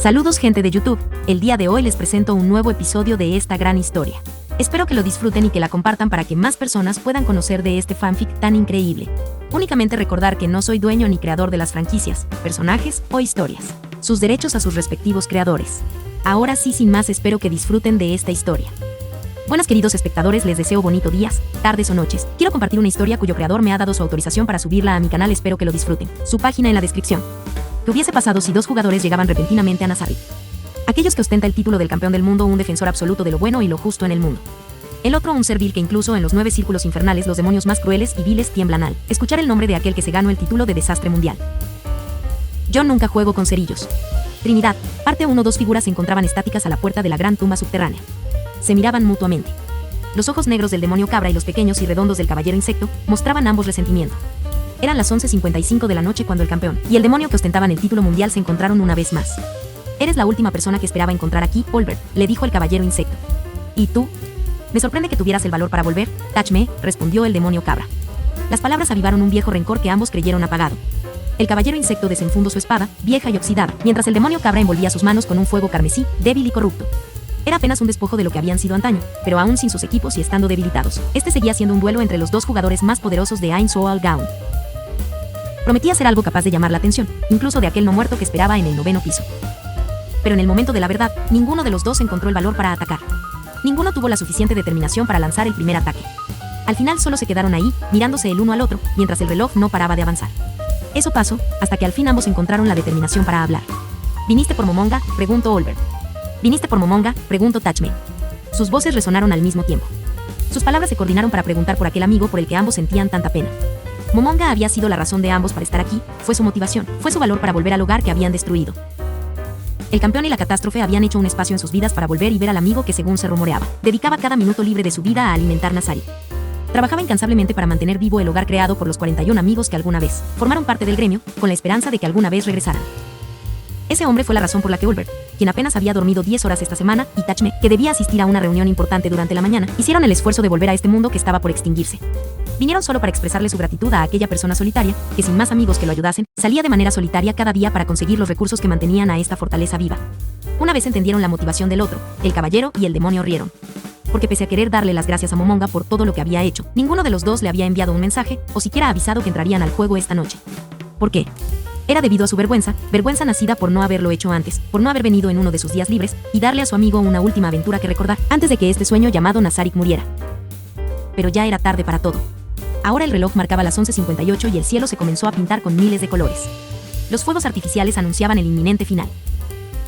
Saludos gente de YouTube, el día de hoy les presento un nuevo episodio de esta gran historia. Espero que lo disfruten y que la compartan para que más personas puedan conocer de este fanfic tan increíble. Únicamente recordar que no soy dueño ni creador de las franquicias, personajes o historias. Sus derechos a sus respectivos creadores. Ahora sí, sin más, espero que disfruten de esta historia. Buenas queridos espectadores, les deseo bonito días, tardes o noches. Quiero compartir una historia cuyo creador me ha dado su autorización para subirla a mi canal, espero que lo disfruten. Su página en la descripción. ¿Qué hubiese pasado si dos jugadores llegaban repentinamente a Nazarick? Aquellos que ostenta el título del campeón del mundo, un defensor absoluto de lo bueno y lo justo en el mundo. El otro, un ser vil que incluso en los 9 círculos infernales los demonios más crueles y viles tiemblan al escuchar el nombre de aquel que se ganó el título de desastre mundial. Yo nunca juego con cerillos. Trinidad, parte 1. Dos figuras se encontraban estáticas a la puerta de la gran tumba subterránea. Se miraban mutuamente. Los ojos negros del demonio cabra y los pequeños y redondos del caballero insecto mostraban ambos resentimiento. Eran las 11:55 de la noche cuando el campeón y el demonio que ostentaban el título mundial se encontraron una vez más. Eres la última persona que esperaba encontrar aquí, Olbert, le dijo el caballero insecto. ¿Y tú? Me sorprende que tuvieras el valor para volver, Touchme, respondió el demonio cabra. Las palabras avivaron un viejo rencor que ambos creyeron apagado. El caballero insecto desenfundó su espada, vieja y oxidada, mientras el demonio cabra envolvía sus manos con un fuego carmesí, débil y corrupto. Era apenas un despojo de lo que habían sido antaño, pero aún sin sus equipos y estando debilitados. Este seguía siendo un duelo entre los dos jugadores más poderosos de Ain Soal Gaun. Prometía ser algo capaz de llamar la atención, incluso de aquel no muerto que esperaba en el 9º piso. Pero en el momento de la verdad, ninguno de los dos encontró el valor para atacar. Ninguno tuvo la suficiente determinación para lanzar el primer ataque. Al final solo se quedaron ahí, mirándose el uno al otro, mientras el reloj no paraba de avanzar. Eso pasó, hasta que al fin ambos encontraron la determinación para hablar. ¿Viniste por Momonga?, preguntó Olbert. ¿Viniste por Momonga?, preguntó Touchme. Sus voces resonaron al mismo tiempo. Sus palabras se coordinaron para preguntar por aquel amigo por el que ambos sentían tanta pena. Momonga había sido la razón de ambos para estar aquí, fue su motivación, fue su valor para volver al hogar que habían destruido. El campeón y la catástrofe habían hecho un espacio en sus vidas para volver y ver al amigo que, según se rumoreaba, dedicaba cada minuto libre de su vida a alimentar Nazarick. Trabajaba incansablemente para mantener vivo el hogar creado por los 41 amigos que alguna vez formaron parte del gremio, con la esperanza de que alguna vez regresaran. Ese hombre fue la razón por la que Olbert, quien apenas había dormido 10 horas esta semana, y Touchme, que debía asistir a una reunión importante durante la mañana, hicieron el esfuerzo de volver a este mundo que estaba por extinguirse. Vinieron solo para expresarle su gratitud a aquella persona solitaria, que sin más amigos que lo ayudasen, salía de manera solitaria cada día para conseguir los recursos que mantenían a esta fortaleza viva. Una vez entendieron la motivación del otro, el caballero y el demonio rieron. Porque pese a querer darle las gracias a Momonga por todo lo que había hecho, ninguno de los dos le había enviado un mensaje, o siquiera avisado que entrarían al juego esta noche. ¿Por qué? Era debido a su vergüenza nacida por no haberlo hecho antes, por no haber venido en uno de sus días libres, y darle a su amigo una última aventura que recordar, antes de que este sueño llamado Nazarick muriera. Pero ya era tarde para todo. Ahora el reloj marcaba las 11:58 y el cielo se comenzó a pintar con miles de colores. Los fuegos artificiales anunciaban el inminente final.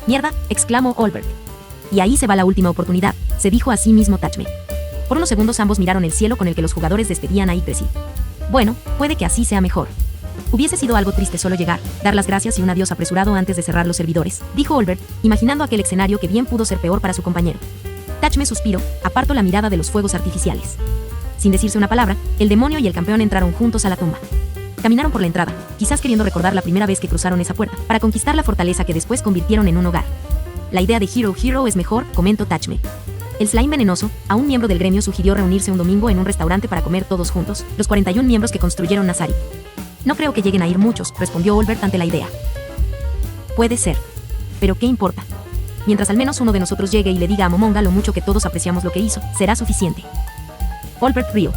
«¡Mierda!», exclamó Olbert. «Y ahí se va la última oportunidad», se dijo a sí mismo Touchme. Por unos segundos ambos miraron el cielo con el que los jugadores despedían a Yggdrasil. Bueno, puede que así sea mejor. Hubiese sido algo triste solo llegar, dar las gracias y un adiós apresurado antes de cerrar los servidores, dijo Olbert, imaginando aquel escenario que bien pudo ser peor para su compañero. Touchme suspiró, apartó la mirada de los fuegos artificiales. Sin decirse una palabra, el demonio y el campeón entraron juntos a la tumba. Caminaron por la entrada, quizás queriendo recordar la primera vez que cruzaron esa puerta, para conquistar la fortaleza que después convirtieron en un hogar. La idea de Hero es mejor, comentó Touchme. El slime venenoso, a un miembro del gremio, sugirió reunirse un domingo en un restaurante para comer todos juntos, los 41 miembros que construyeron Nazarick. No creo que lleguen a ir muchos, respondió Olbert ante la idea. Puede ser. Pero ¿qué importa? Mientras al menos uno de nosotros llegue y le diga a Momonga lo mucho que todos apreciamos lo que hizo, será suficiente. Olbert rió.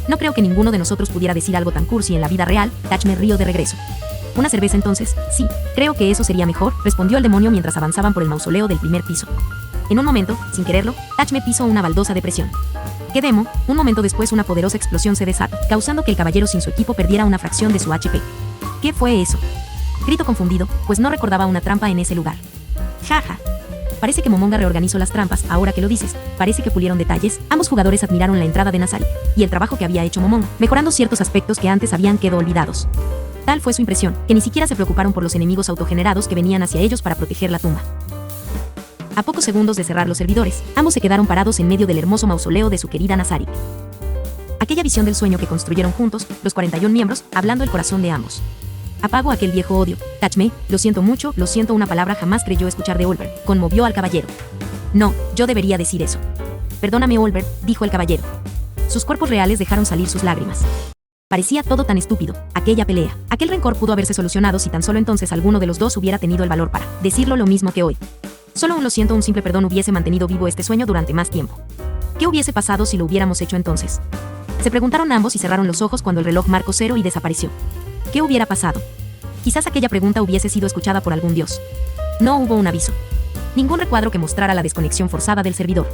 No creo que ninguno de nosotros pudiera decir algo tan cursi en la vida real, Touchme rió de regreso. ¿Una cerveza entonces? Sí, creo que eso sería mejor, respondió el demonio mientras avanzaban por el mausoleo del primer piso. En un momento, sin quererlo, Touchme pisó una baldosa de presión. ¿Qué demo? Un momento después una poderosa explosión se desató, causando que el caballero sin su equipo perdiera una fracción de su HP. ¿Qué fue eso? Grito confundido, pues no recordaba una trampa en ese lugar. Jaja. Parece que Momonga reorganizó las trampas, ahora que lo dices, parece que pulieron detalles. Ambos jugadores admiraron la entrada de Nazarick y el trabajo que había hecho Momonga, mejorando ciertos aspectos que antes habían quedado olvidados. Tal fue su impresión, que ni siquiera se preocuparon por los enemigos autogenerados que venían hacia ellos para proteger la tumba. A pocos segundos de cerrar los servidores, ambos se quedaron parados en medio del hermoso mausoleo de su querida Nazarick. Aquella visión del sueño que construyeron juntos, los 41 miembros, hablando el corazón de ambos. Apago aquel viejo odio. Touchme, lo siento mucho, lo siento, una palabra jamás creyó escuchar de Olbert, conmovió al caballero. No, yo debería decir eso. Perdóname Olbert, dijo el caballero. Sus cuerpos reales dejaron salir sus lágrimas. Parecía todo tan estúpido, aquella pelea. Aquel rencor pudo haberse solucionado si tan solo entonces alguno de los dos hubiera tenido el valor para decirlo lo mismo que hoy. Solo un lo siento, un simple perdón hubiese mantenido vivo este sueño durante más tiempo. ¿Qué hubiese pasado si lo hubiéramos hecho entonces? Se preguntaron ambos y cerraron los ojos cuando el reloj marcó 0 y desapareció. ¿Qué hubiera pasado? Quizás aquella pregunta hubiese sido escuchada por algún dios. No hubo un aviso. Ningún recuadro que mostrara la desconexión forzada del servidor.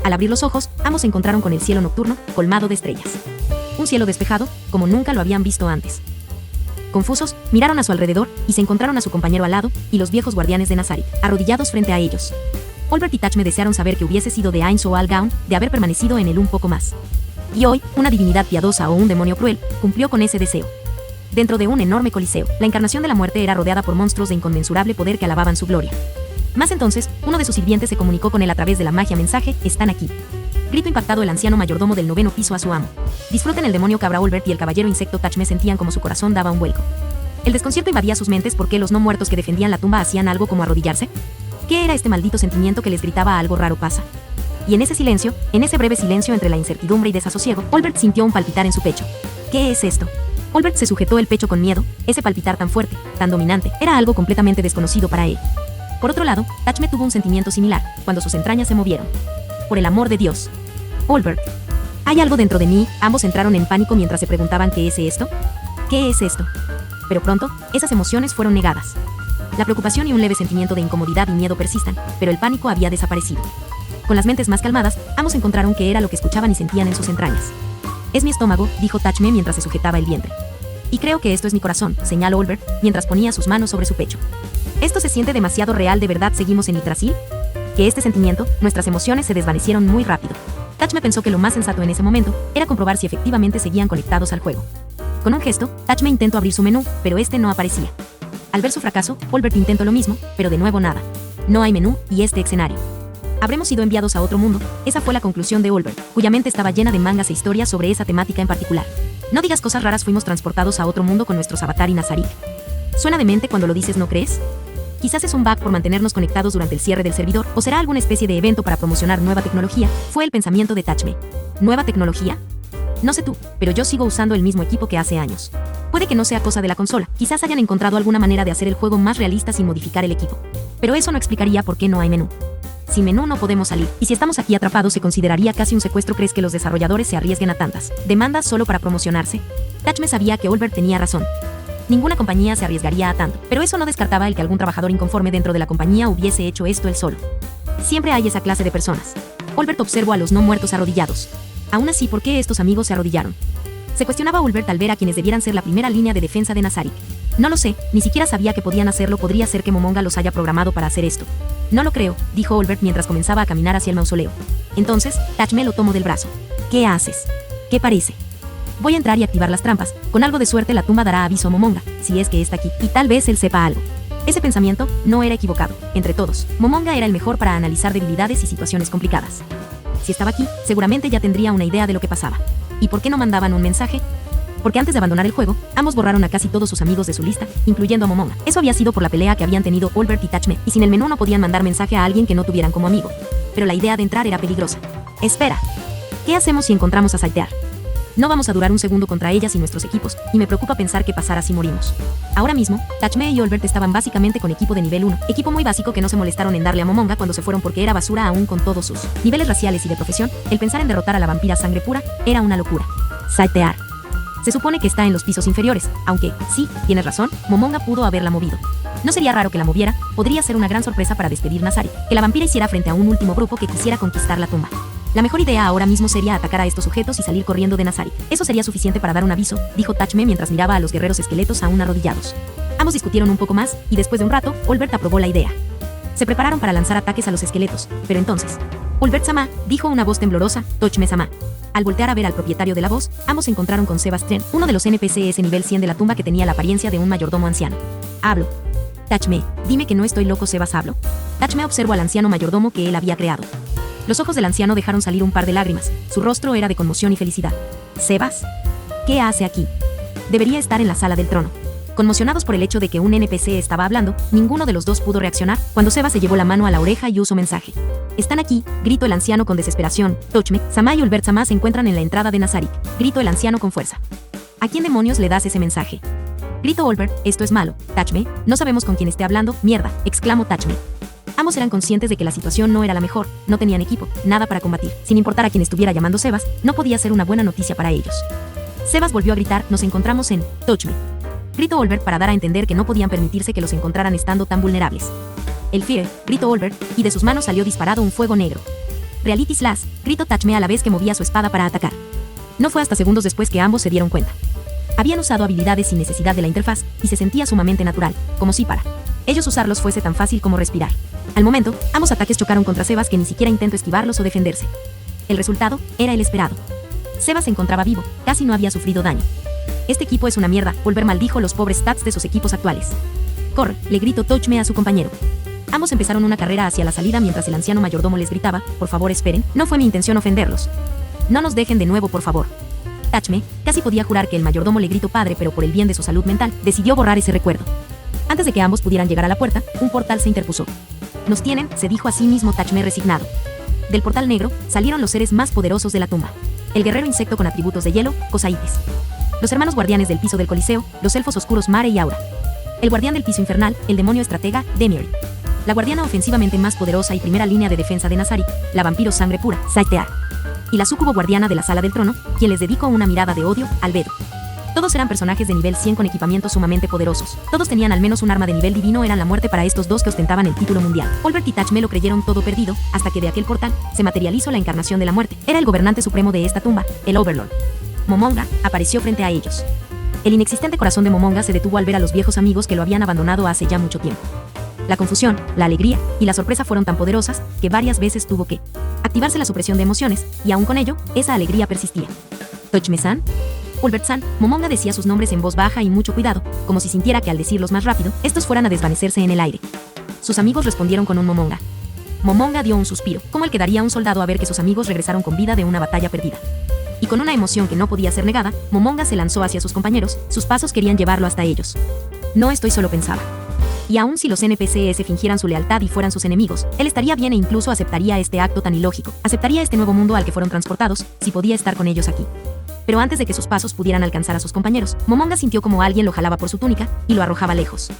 Al abrir los ojos, ambos se encontraron con el cielo nocturno, colmado de estrellas. Un cielo despejado, como nunca lo habían visto antes. Confusos, miraron a su alrededor y se encontraron a su compañero al lado y los viejos guardianes de Nazarik, arrodillados frente a ellos. Olbert y Tachme desearon saber qué hubiese sido de Ainz o Algaun de haber permanecido en él un poco más. Y hoy, una divinidad piadosa o un demonio cruel cumplió con ese deseo. Dentro de un enorme coliseo, la encarnación de la muerte era rodeada por monstruos de inconmensurable poder que alababan su gloria. Más entonces, uno de sus sirvientes se comunicó con él a través de la magia mensaje: «Están aquí». Gritó impactado el anciano mayordomo del 9º piso a su amo. Disfruten. El demonio cabra Olbert y el caballero insecto Tachme sentían como su corazón daba un vuelco. El desconcierto invadía sus mentes porque los no muertos que defendían la tumba hacían algo como arrodillarse. ¿Qué era este maldito sentimiento que les gritaba algo raro pasa? Y en ese silencio, en ese breve silencio entre la incertidumbre y desasosiego, Olbert sintió un palpitar en su pecho. ¿Qué es esto? Olbert se sujetó el pecho con miedo. Ese palpitar tan fuerte, tan dominante, era algo completamente desconocido para él. Por otro lado, Tachme tuvo un sentimiento similar, cuando sus entrañas se movieron. Por el amor de Dios. Olbert. ¿Hay algo dentro de mí? Ambos entraron en pánico mientras se preguntaban ¿qué es esto? ¿Qué es esto? Pero pronto, esas emociones fueron negadas. La preocupación y un leve sentimiento de incomodidad y miedo persistan, pero el pánico había desaparecido. Con las mentes más calmadas, ambos encontraron qué era lo que escuchaban y sentían en sus entrañas. «Es mi estómago», dijo Tachme mientras se sujetaba el vientre. «Y creo que esto es mi corazón», señaló Olbert, mientras ponía sus manos sobre su pecho. «Esto se siente demasiado real, ¿de verdad seguimos en Yggdrasil?» Que este sentimiento, nuestras emociones se desvanecieron muy rápido. Tachme pensó que lo más sensato en ese momento era comprobar si efectivamente seguían conectados al juego. Con un gesto, Tachme intentó abrir su menú, pero este no aparecía. Al ver su fracaso, Olbert intentó lo mismo, pero de nuevo nada. No hay menú, y este escenario. Habremos sido enviados a otro mundo, esa fue la conclusión de Olbert, cuya mente estaba llena de mangas e historias sobre esa temática en particular. No digas cosas raras, fuimos transportados a otro mundo con nuestros avatar y Nazarik. ¿Suena demente cuando lo dices, no crees? Quizás es un bug por mantenernos conectados durante el cierre del servidor, o será alguna especie de evento para promocionar nueva tecnología, fue el pensamiento de Tachme. ¿Nueva tecnología? No sé tú, pero yo sigo usando el mismo equipo que hace años. Puede que no sea cosa de la consola, quizás hayan encontrado alguna manera de hacer el juego más realista sin modificar el equipo. Pero eso no explicaría por qué no hay menú. Sin menú no podemos salir, y si estamos aquí atrapados se consideraría casi un secuestro. ¿Crees que los desarrolladores se arriesguen a tantas demandas solo para promocionarse? Tachme sabía que Olbert tenía razón. Ninguna compañía se arriesgaría a tanto, pero eso no descartaba el que algún trabajador inconforme dentro de la compañía hubiese hecho esto él solo. Siempre hay esa clase de personas. Olbert observó a los no muertos arrodillados. Aún así, ¿por qué estos amigos se arrodillaron? Se cuestionaba Olbert al ver a quienes debieran ser la primera línea de defensa de Nazarik. No lo sé, ni siquiera sabía que podían hacerlo. Podría ser que Momonga los haya programado para hacer esto. No lo creo, dijo Olbert mientras comenzaba a caminar hacia el mausoleo. Entonces, Tachme lo tomó del brazo. ¿Qué haces? ¿Qué parece? Voy a entrar y activar las trampas. Con algo de suerte la tumba dará aviso a Momonga, si es que está aquí, y tal vez él sepa algo. Ese pensamiento no era equivocado. Entre todos, Momonga era el mejor para analizar debilidades y situaciones complicadas. Si estaba aquí, seguramente ya tendría una idea de lo que pasaba. ¿Y por qué no mandaban un mensaje? Porque antes de abandonar el juego, ambos borraron a casi todos sus amigos de su lista, incluyendo a Momonga. Eso había sido por la pelea que habían tenido Olbert y Tachme, y sin el menú no podían mandar mensaje a alguien que no tuvieran como amigo. Pero la idea de entrar era peligrosa. Espera. ¿Qué hacemos si encontramos a Saitear? No vamos a durar un segundo contra ellas y nuestros equipos, y me preocupa pensar qué pasará si morimos. Ahora mismo, Tachme y Olbert estaban básicamente con equipo de nivel 1, equipo muy básico que no se molestaron en darle a Momonga cuando se fueron porque era basura aún con todos sus niveles raciales y de profesión. El pensar en derrotar a la vampira sangre pura era una locura. Saitear. Se supone que está en los pisos inferiores, aunque, sí, tienes razón, Momonga pudo haberla movido. No sería raro que la moviera, podría ser una gran sorpresa para despedir Nazarik, que la vampira hiciera frente a un último grupo que quisiera conquistar la tumba. La mejor idea ahora mismo sería atacar a estos sujetos y salir corriendo de Nazarik. Eso sería suficiente para dar un aviso, dijo Tachme mientras miraba a los guerreros esqueletos aún arrodillados. Ambos discutieron un poco más, y después de un rato, Olbert aprobó la idea. Se prepararon para lanzar ataques a los esqueletos, pero entonces... Olbert-sama, dijo una voz temblorosa, Tachme-sama. Al voltear a ver al propietario de la voz, ambos se encontraron con Sebastián, uno de los NPCs nivel 100 de la tumba que tenía la apariencia de un mayordomo anciano. Hablo. Tachme, dime que no estoy loco, Sebas, hablo. Tachme observó al anciano mayordomo que él había creado. Los ojos del anciano dejaron salir un par de lágrimas, su rostro era de conmoción y felicidad. Sebas, ¿qué hace aquí? Debería estar en la sala del trono. Conmocionados por el hecho de que un NPC estaba hablando, ninguno de los dos pudo reaccionar cuando Sebas se llevó la mano a la oreja y usó mensaje. «Están aquí», gritó el anciano con desesperación. «Touchme, Sama y Ulbert Sama se encuentran en la entrada de Nazarik», gritó el anciano con fuerza. «¿A quién demonios le das ese mensaje?», gritó Ulbert. «Esto es malo, Touchme, no sabemos con quién esté hablando, mierda», exclamó Touchme. Ambos eran conscientes de que la situación no era la mejor, no tenían equipo, nada para combatir. Sin importar a quién estuviera llamando Sebas, no podía ser una buena noticia para ellos. Sebas volvió a gritar: «Nos encontramos en Touchme», gritó Ulbert para dar a entender que no podían permitirse que los encontraran estando tan vulnerables. «El Fire», gritó Ulbert, y de sus manos salió disparado un fuego negro. «Reality Slash», gritó Touchme a la vez que movía su espada para atacar. No fue hasta segundos después que ambos se dieron cuenta. Habían usado habilidades sin necesidad de la interfaz, y se sentía sumamente natural, como si para ellos usarlos fuese tan fácil como respirar. Al momento, ambos ataques chocaron contra Sebas, que ni siquiera intentó esquivarlos o defenderse. El resultado era el esperado. Sebas se encontraba vivo, casi no había sufrido daño. «Este equipo es una mierda», Ulbert maldijo los pobres stats de sus equipos actuales. «Corre», le gritó Touchme a su compañero. Ambos empezaron una carrera hacia la salida mientras el anciano mayordomo les gritaba: «Por favor, esperen, no fue mi intención ofenderlos. No nos dejen de nuevo, por favor». Touchme casi podía jurar que el mayordomo le gritó padre, pero por el bien de su salud mental, decidió borrar ese recuerdo. Antes de que ambos pudieran llegar a la puerta, un portal se interpuso. «Nos tienen», se dijo a sí mismo Touchme resignado. Del portal negro salieron los seres más poderosos de la tumba. El guerrero insecto con atributos de hielo, Cosaites. Los hermanos guardianes del piso del Coliseo, los elfos oscuros Mare y Aura. El guardián del piso infernal, el demonio estratega, Demir. La guardiana ofensivamente más poderosa y primera línea de defensa de Nazarik, la vampiro sangre pura, Saitear. Y la súcubo guardiana de la sala del trono, quien les dedicó una mirada de odio, Albedo. Todos eran personajes de nivel 100 con equipamientos sumamente poderosos. Todos tenían al menos un arma de nivel divino. Eran la muerte para estos dos que ostentaban el título mundial. Ulbert y Touchme lo creyeron todo perdido, hasta que de aquel portal se materializó la encarnación de la muerte. Era el gobernante supremo de esta tumba, el Overlord. Momonga apareció frente a ellos. El inexistente corazón de Momonga se detuvo al ver a los viejos amigos que lo habían abandonado hace ya mucho tiempo. La confusión, la alegría y la sorpresa fueron tan poderosas que varias veces tuvo que activarse la supresión de emociones, y aún con ello, esa alegría persistía. «Touchme-san», «Ulbert-san», Momonga decía sus nombres en voz baja y mucho cuidado, como si sintiera que al decirlos más rápido, estos fueran a desvanecerse en el aire. Sus amigos respondieron con un Momonga. Momonga dio un suspiro, como el que daría un soldado a ver que sus amigos regresaron con vida de una batalla perdida. Y con una emoción que no podía ser negada, Momonga se lanzó hacia sus compañeros, sus pasos querían llevarlo hasta ellos. «No estoy solo», pensaba. Y aun si los NPCs fingieran su lealtad y fueran sus enemigos, él estaría bien e incluso aceptaría este acto tan ilógico, aceptaría este nuevo mundo al que fueron transportados, si podía estar con ellos aquí. Pero antes de que sus pasos pudieran alcanzar a sus compañeros, Momonga sintió como alguien lo jalaba por su túnica y lo arrojaba lejos.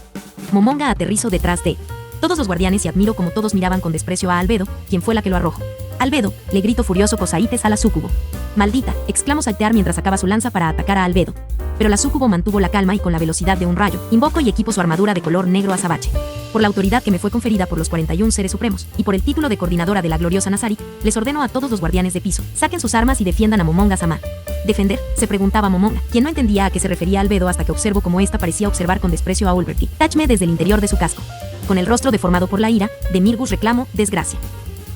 Momonga aterrizó detrás de todos los guardianes y admiró como todos miraban con desprecio a Albedo, quien fue la que lo arrojó. «Albedo», le gritó furioso Cosaites a la súcubo. «Maldita», exclamó Saitear mientras sacaba su lanza para atacar a Albedo. Pero la súcubo mantuvo la calma y con la velocidad de un rayo, invocó y equipó su armadura de color negro azabache. «Por la autoridad que me fue conferida por los 41 seres supremos, y por el título de coordinadora de la gloriosa Nazarik, les ordeno a todos los guardianes de piso, saquen sus armas y defiendan a Momonga Sama». «¿Defender?», se preguntaba Momonga, quien no entendía a qué se refería Albedo hasta que observó cómo ésta parecía observar con desprecio a Ulbert y Touchme desde el interior de su casco. Con el rostro deformado por la ira, Demirgus reclamó: «Desgracia.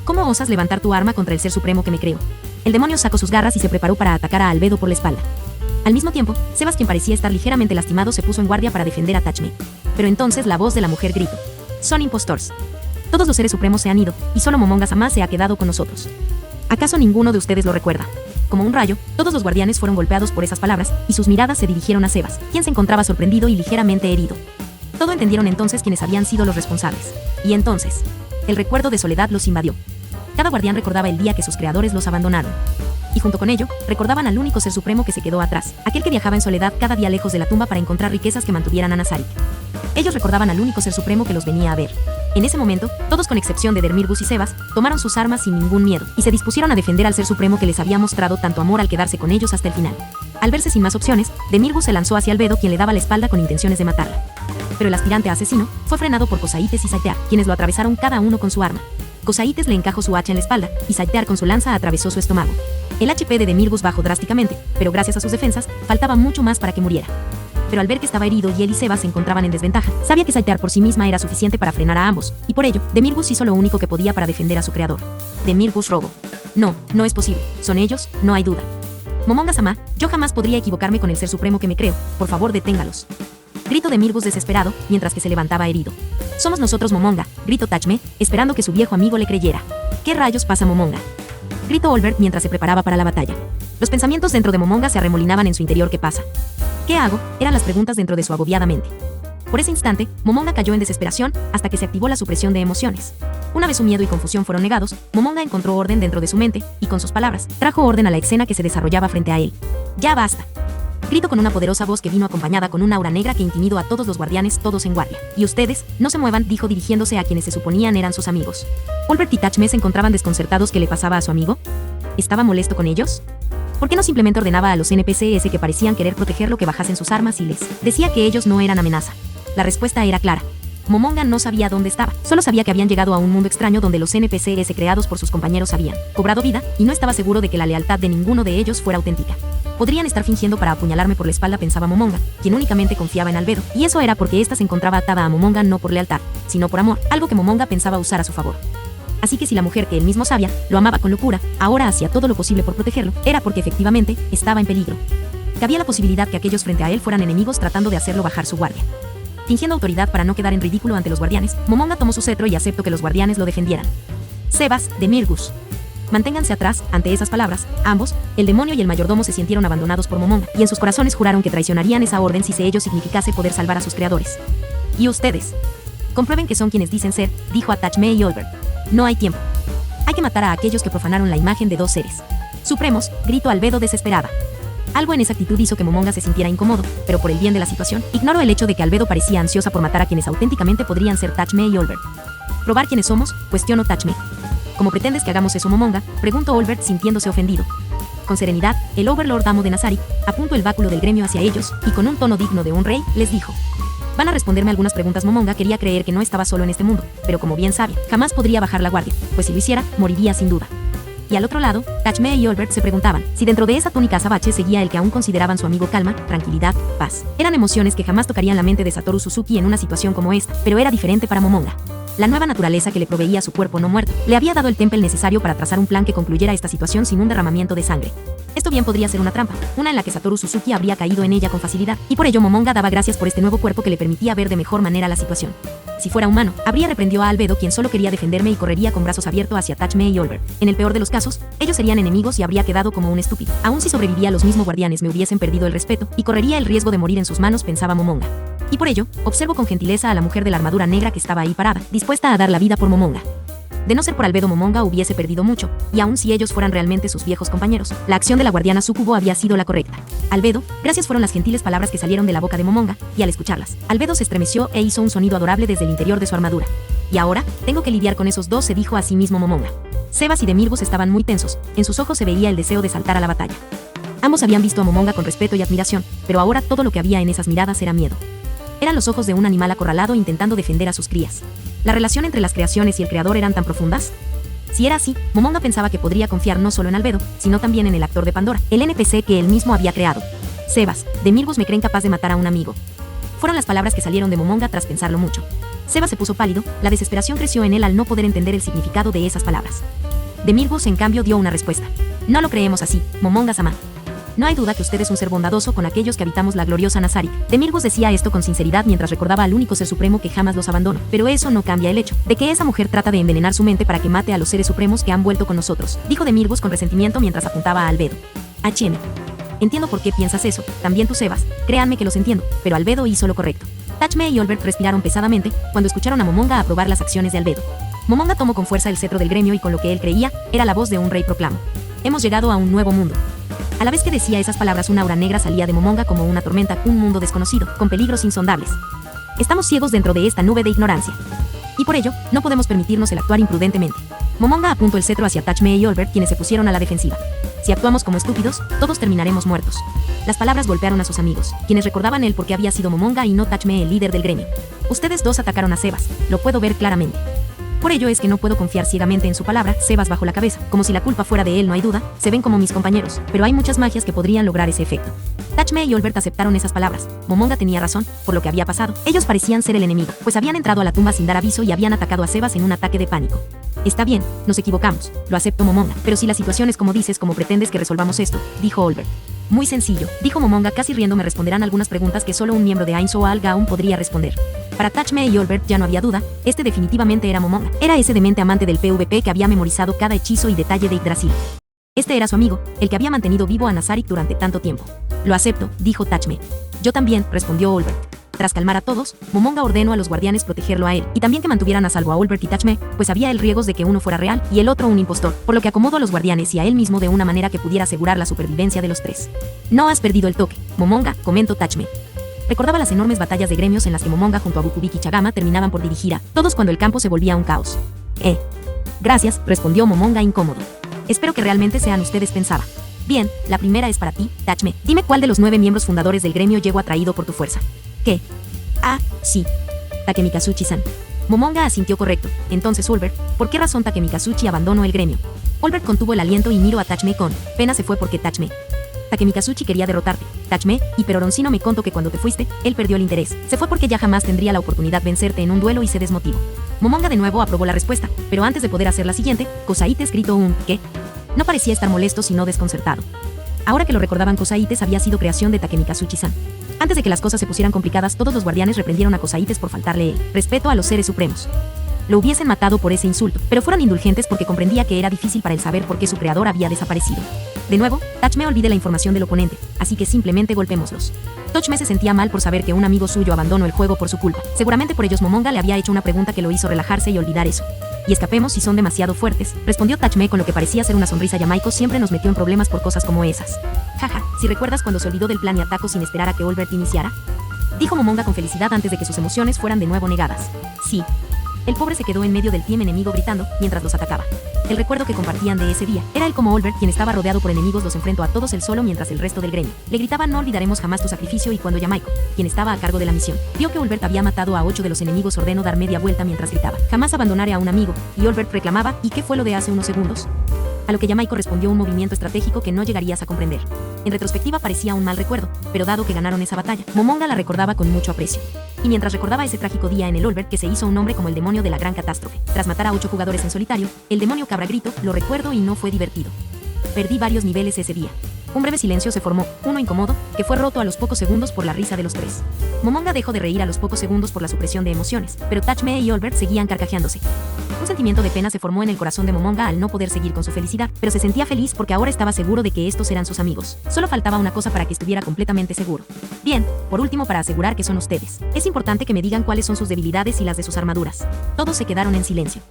¿Cómo osas levantar tu arma contra el ser supremo que me creo?». El demonio sacó sus garras y se preparó para atacar a Albedo por la espalda. Al mismo tiempo, Sebas, quien parecía estar ligeramente lastimado, se puso en guardia para defender a Touchme. Pero entonces la voz de la mujer gritó: «Son impostores. Todos los seres supremos se han ido, y solo Momonga Sama se ha quedado con nosotros. ¿Acaso ninguno de ustedes lo recuerda?». Como un rayo, todos los guardianes fueron golpeados por esas palabras, y sus miradas se dirigieron a Sebas, quien se encontraba sorprendido y ligeramente herido. Todo entendieron entonces quiénes habían sido los responsables. Y entonces, el recuerdo de soledad los invadió. Cada guardián recordaba el día que sus creadores los abandonaron. Y junto con ello, recordaban al único ser supremo que se quedó atrás, aquel que viajaba en soledad cada día lejos de la tumba para encontrar riquezas que mantuvieran a Nazarik. Ellos recordaban al único ser supremo que los venía a ver. En ese momento, todos con excepción de Demirgus y Sebas, tomaron sus armas sin ningún miedo, y se dispusieron a defender al ser supremo que les había mostrado tanto amor al quedarse con ellos hasta el final. Al verse sin más opciones, Demirgus se lanzó hacia Albedo, quien le daba la espalda con intenciones de matarla. Pero el aspirante a asesino fue frenado por Cosaites y Saitear, quienes lo atravesaron cada uno con su arma. Cosaites le encajó su hacha en la espalda, y Saitear con su lanza atravesó su estómago. El HP de Demirgus bajó drásticamente, pero gracias a sus defensas, faltaba mucho más para que muriera. Pero al ver que estaba herido y él y Sebas se encontraban en desventaja, sabía que Saitear por sí misma era suficiente para frenar a ambos, y por ello, Demirgus hizo lo único que podía para defender a su creador. Demirgus rogó: «No, no es posible. Son ellos, no hay duda. Momonga Sama, yo jamás podría equivocarme con el ser supremo que me creo. Por favor, deténgalos», gritó Demirgus desesperado, mientras que se levantaba herido. «Somos nosotros, Momonga», gritó Touchme, esperando que su viejo amigo le creyera. «¿Qué rayos pasa, Momonga?», gritó Ulbert mientras se preparaba para la batalla. Los pensamientos dentro de Momonga se arremolinaban en su interior. «¿Qué pasa? ¿Qué hago?, eran las preguntas dentro de su agobiada mente. Por ese instante, Momonga cayó en desesperación hasta que se activó la supresión de emociones. Una vez su miedo y confusión fueron negados, Momonga encontró orden dentro de su mente y, con sus palabras, trajo orden a la escena que se desarrollaba frente a él. ¡Ya basta!, gritó con una poderosa voz que vino acompañada con una aura negra que intimidó a todos los guardianes, todos en guardia. Y ustedes, no se muevan, dijo dirigiéndose a quienes se suponían eran sus amigos. Olbert y Tachme se encontraban desconcertados. ¿Qué le pasaba a su amigo? ¿Estaba molesto con ellos? ¿Por qué no simplemente ordenaba a los NPCs que parecían querer protegerlo que bajasen sus armas y les decía que ellos no eran amenaza? La respuesta era clara. Momonga no sabía dónde estaba, solo sabía que habían llegado a un mundo extraño donde los NPCs creados por sus compañeros habían cobrado vida, y no estaba seguro de que la lealtad de ninguno de ellos fuera auténtica. Podrían estar fingiendo para apuñalarme por la espalda, pensaba Momonga, quien únicamente confiaba en Albedo, y eso era porque ésta se encontraba atada a Momonga no por lealtad, sino por amor, algo que Momonga pensaba usar a su favor. Así que si la mujer que él mismo sabía lo amaba con locura, ahora hacía todo lo posible por protegerlo, era porque efectivamente estaba en peligro. Cabía la posibilidad que aquellos frente a él fueran enemigos tratando de hacerlo bajar su guardia. Fingiendo autoridad para no quedar en ridículo ante los guardianes, Momonga tomó su cetro y aceptó que los guardianes lo defendieran. Sebas, de Mirgus. Manténganse atrás. Ante esas palabras, ambos, el demonio y el mayordomo, se sintieron abandonados por Momonga, y en sus corazones juraron que traicionarían esa orden si ello significase poder salvar a sus creadores. ¿Y ustedes? Comprueben que son quienes dicen ser, dijo a Tachme y Olbert. No hay tiempo. Hay que matar a aquellos que profanaron la imagen de dos seres supremos, gritó Albedo desesperada. Algo en esa actitud hizo que Momonga se sintiera incómodo, pero por el bien de la situación, ignoró el hecho de que Albedo parecía ansiosa por matar a quienes auténticamente podrían ser Tachme y Olbert. ¿Probar quiénes somos?, cuestionó Tachme. ¿Cómo pretendes que hagamos eso, Momonga?, preguntó Olbert sintiéndose ofendido. Con serenidad, el Overlord Amo de Nazarik apuntó el báculo del gremio hacia ellos, y con un tono digno de un rey, les dijo: van a responderme algunas preguntas. Momonga quería creer que no estaba solo en este mundo, pero como bien sabía, jamás podría bajar la guardia, pues si lo hiciera, moriría sin duda. Y al otro lado, Tachme y Olbert se preguntaban si dentro de esa túnica azabache seguía el que aún consideraban su amigo. Calma, tranquilidad, paz. Eran emociones que jamás tocarían la mente de Satoru Suzuki en una situación como esta, pero era diferente para Momonga. La nueva naturaleza que le proveía su cuerpo no muerto le había dado el temple necesario para trazar un plan que concluyera esta situación sin un derramamiento de sangre. Esto bien podría ser una trampa, una en la que Satoru Suzuki habría caído en ella con facilidad, y por ello Momonga daba gracias por este nuevo cuerpo que le permitía ver de mejor manera la situación. Si fuera humano, habría reprendido a Albedo, quien solo quería defenderme, y correría con brazos abiertos hacia Tachme y Olbert. En el peor de los casos, ellos serían enemigos y habría quedado como un estúpido. Aun si sobrevivía, los mismos guardianes me hubiesen perdido el respeto, y correría el riesgo de morir en sus manos, pensaba Momonga. Y por ello, observo con gentileza a la mujer de la armadura negra que estaba ahí parada, dispuesta a dar la vida por Momonga. De no ser por Albedo, Momonga hubiese perdido mucho, y aun si ellos fueran realmente sus viejos compañeros, la acción de la guardiana Sukubo había sido la correcta. Albedo, gracias, fueron las gentiles palabras que salieron de la boca de Momonga, y al escucharlas, Albedo se estremeció e hizo un sonido adorable desde el interior de su armadura. Y ahora, tengo que lidiar con esos dos, se dijo a sí mismo Momonga. Sebas y Demirgus estaban muy tensos, en sus ojos se veía el deseo de saltar a la batalla. Ambos habían visto a Momonga con respeto y admiración, pero ahora todo lo que había en esas miradas era miedo. Eran los ojos de un animal acorralado intentando defender a sus crías. ¿La relación entre las creaciones y el creador eran tan profundas? Si era así, Momonga pensaba que podría confiar no solo en Albedo, sino también en el actor de Pandora, el NPC que él mismo había creado. Sebas, Demirgus me creen capaz de matar a un amigo. Fueron las palabras que salieron de Momonga tras pensarlo mucho. Sebas se puso pálido, la desesperación creció en él al no poder entender el significado de esas palabras. Demirgus, en cambio, dio una respuesta. No lo creemos así, Momonga-sama. No hay duda que usted es un ser bondadoso con aquellos que habitamos la gloriosa Nazarik. Demirgus decía esto con sinceridad mientras recordaba al único ser supremo que jamás los abandonó, pero eso no cambia el hecho de que esa mujer trata de envenenar su mente para que mate a los seres supremos que han vuelto con nosotros, dijo Demirgus con resentimiento mientras apuntaba a Albedo. HM. Entiendo por qué piensas eso, también tú, Sebas, créanme que los entiendo, pero Albedo hizo lo correcto. Tachme y Olbert respiraron pesadamente cuando escucharon a Momonga aprobar las acciones de Albedo. Momonga tomó con fuerza el cetro del gremio y con lo que él creía, era la voz de un rey proclamó: hemos llegado a un nuevo mundo. A la vez que decía esas palabras, una aura negra salía de Momonga como una tormenta, un mundo desconocido, con peligros insondables. Estamos ciegos dentro de esta nube de ignorancia. Y por ello, no podemos permitirnos el actuar imprudentemente. Momonga apuntó el cetro hacia Tachme y Olbert, quienes se pusieron a la defensiva. Si actuamos como estúpidos, todos terminaremos muertos. Las palabras golpearon a sus amigos, quienes recordaban el por qué había sido Momonga y no Tachme el líder del gremio. Ustedes dos atacaron a Sebas, lo puedo ver claramente. Por ello es que no puedo confiar ciegamente en su palabra. Sebas bajó la cabeza, como si la culpa fuera de él. No hay duda, se ven como mis compañeros, pero hay muchas magias que podrían lograr ese efecto. Tachme y Olbert aceptaron esas palabras. Momonga tenía razón, por lo que había pasado. Ellos parecían ser el enemigo, pues habían entrado a la tumba sin dar aviso y habían atacado a Sebas en un ataque de pánico. Está bien, nos equivocamos, lo acepto, Momonga, pero si la situación es como dices, ¿cómo pretendes que resolvamos esto?, dijo Olbert. Muy sencillo, dijo Momonga casi riendo, me responderán algunas preguntas que solo un miembro de Ainz o Al-Gaun podría responder. Para Tachme y Olbert ya no había duda, este definitivamente era Momonga. Era ese demente amante del PvP que había memorizado cada hechizo y detalle de Yggdrasil. Este era su amigo, el que había mantenido vivo a Nazarik durante tanto tiempo. Lo acepto, dijo Tachme. Yo también, respondió Olbert. Tras calmar a todos, Momonga ordenó a los guardianes protegerlo a él, y también que mantuvieran a salvo a Olbert y Tachme, pues había el riesgo de que uno fuera real y el otro un impostor, por lo que acomodó a los guardianes y a él mismo de una manera que pudiera asegurar la supervivencia de los tres. No has perdido el toque, Momonga, comentó Tachme. Recordaba las enormes batallas de gremios en las que Momonga junto a Bukubiki y Chagama terminaban por dirigir a todos cuando el campo se volvía un caos. Gracias, respondió Momonga incómodo. Espero que realmente sean ustedes, pensaba. Bien, la primera es para ti, Tachme. Dime cuál de los 9 miembros fundadores del gremio llegó atraído por tu fuerza. ¿Qué? Ah, sí. Takemikazuchi-san. Momonga asintió correcto. Entonces, Olbert, ¿por qué razón Takemikazuchi abandonó el gremio? Olbert contuvo el aliento y miró a Tachme con pena. Se fue porque Tachme. Takemikazuchi quería derrotarte, Tachme, y pero Oroncino me contó que cuando te fuiste, él perdió el interés. Se fue porque ya jamás tendría la oportunidad de vencerte en un duelo y se desmotivó. Momonga de nuevo aprobó la respuesta, pero antes de poder hacer la siguiente, Kosaites gritó un ¿qué? No parecía estar molesto sino desconcertado. Ahora que lo recordaban, Kosaites había sido creación de Takemikazuchi-san. Antes de que las cosas se pusieran complicadas, todos los guardianes reprendieron a Kosaites por faltarle el respeto a los seres supremos. Lo hubiesen matado por ese insulto, pero fueron indulgentes porque comprendía que era difícil para él saber por qué su creador había desaparecido. De nuevo, Tachme olvide la información del oponente, así que simplemente golpémoslos. Tachme se sentía mal por saber que un amigo suyo abandonó el juego por su culpa. Seguramente por ellos Momonga le había hecho una pregunta que lo hizo relajarse y olvidar eso. Y escapemos si son demasiado fuertes, respondió Tachme con lo que parecía ser una sonrisa. Yamaiko siempre nos metió en problemas por cosas como esas. Jaja, si recuerdas cuando se olvidó del plan y atacó sin esperar a que Olbert iniciara, dijo Momonga con felicidad antes de que sus emociones fueran de nuevo negadas. Sí. El pobre se quedó en medio del team enemigo gritando mientras los atacaba. El recuerdo que compartían de ese día era él como Olbert, quien estaba rodeado por enemigos, los enfrentó a todos él solo mientras el resto del gremio le gritaba no olvidaremos jamás tu sacrificio. Y cuando Yamaiko, quien estaba a cargo de la misión, vio que Olbert había matado a 8 de los enemigos, ordenó dar media vuelta mientras gritaba jamás abandonaré a un amigo, y Olbert reclamaba ¿y qué fue lo de hace unos segundos? A lo que Yamaiko respondió un movimiento estratégico que no llegarías a comprender. En retrospectiva parecía un mal recuerdo, pero dado que ganaron esa batalla, Momonga la recordaba con mucho aprecio. Y mientras recordaba ese trágico día en el Olbert que se hizo un hombre como el demonio de la gran catástrofe, tras matar a 8 jugadores en solitario, el demonio cabra grito, lo recuerdo y no fue divertido. Perdí varios niveles ese día. Un breve silencio se formó, uno incómodo, que fue roto a los pocos segundos por la risa de los tres. Momonga dejó de reír a los pocos segundos por la supresión de emociones, pero Tachme y Olbert seguían carcajeándose. Un sentimiento de pena se formó en el corazón de Momonga al no poder seguir con su felicidad, pero se sentía feliz porque ahora estaba seguro de que estos eran sus amigos. Solo faltaba una cosa para que estuviera completamente seguro. Bien, por último, para asegurar que son ustedes, es importante que me digan cuáles son sus debilidades y las de sus armaduras. Todos se quedaron en silencio.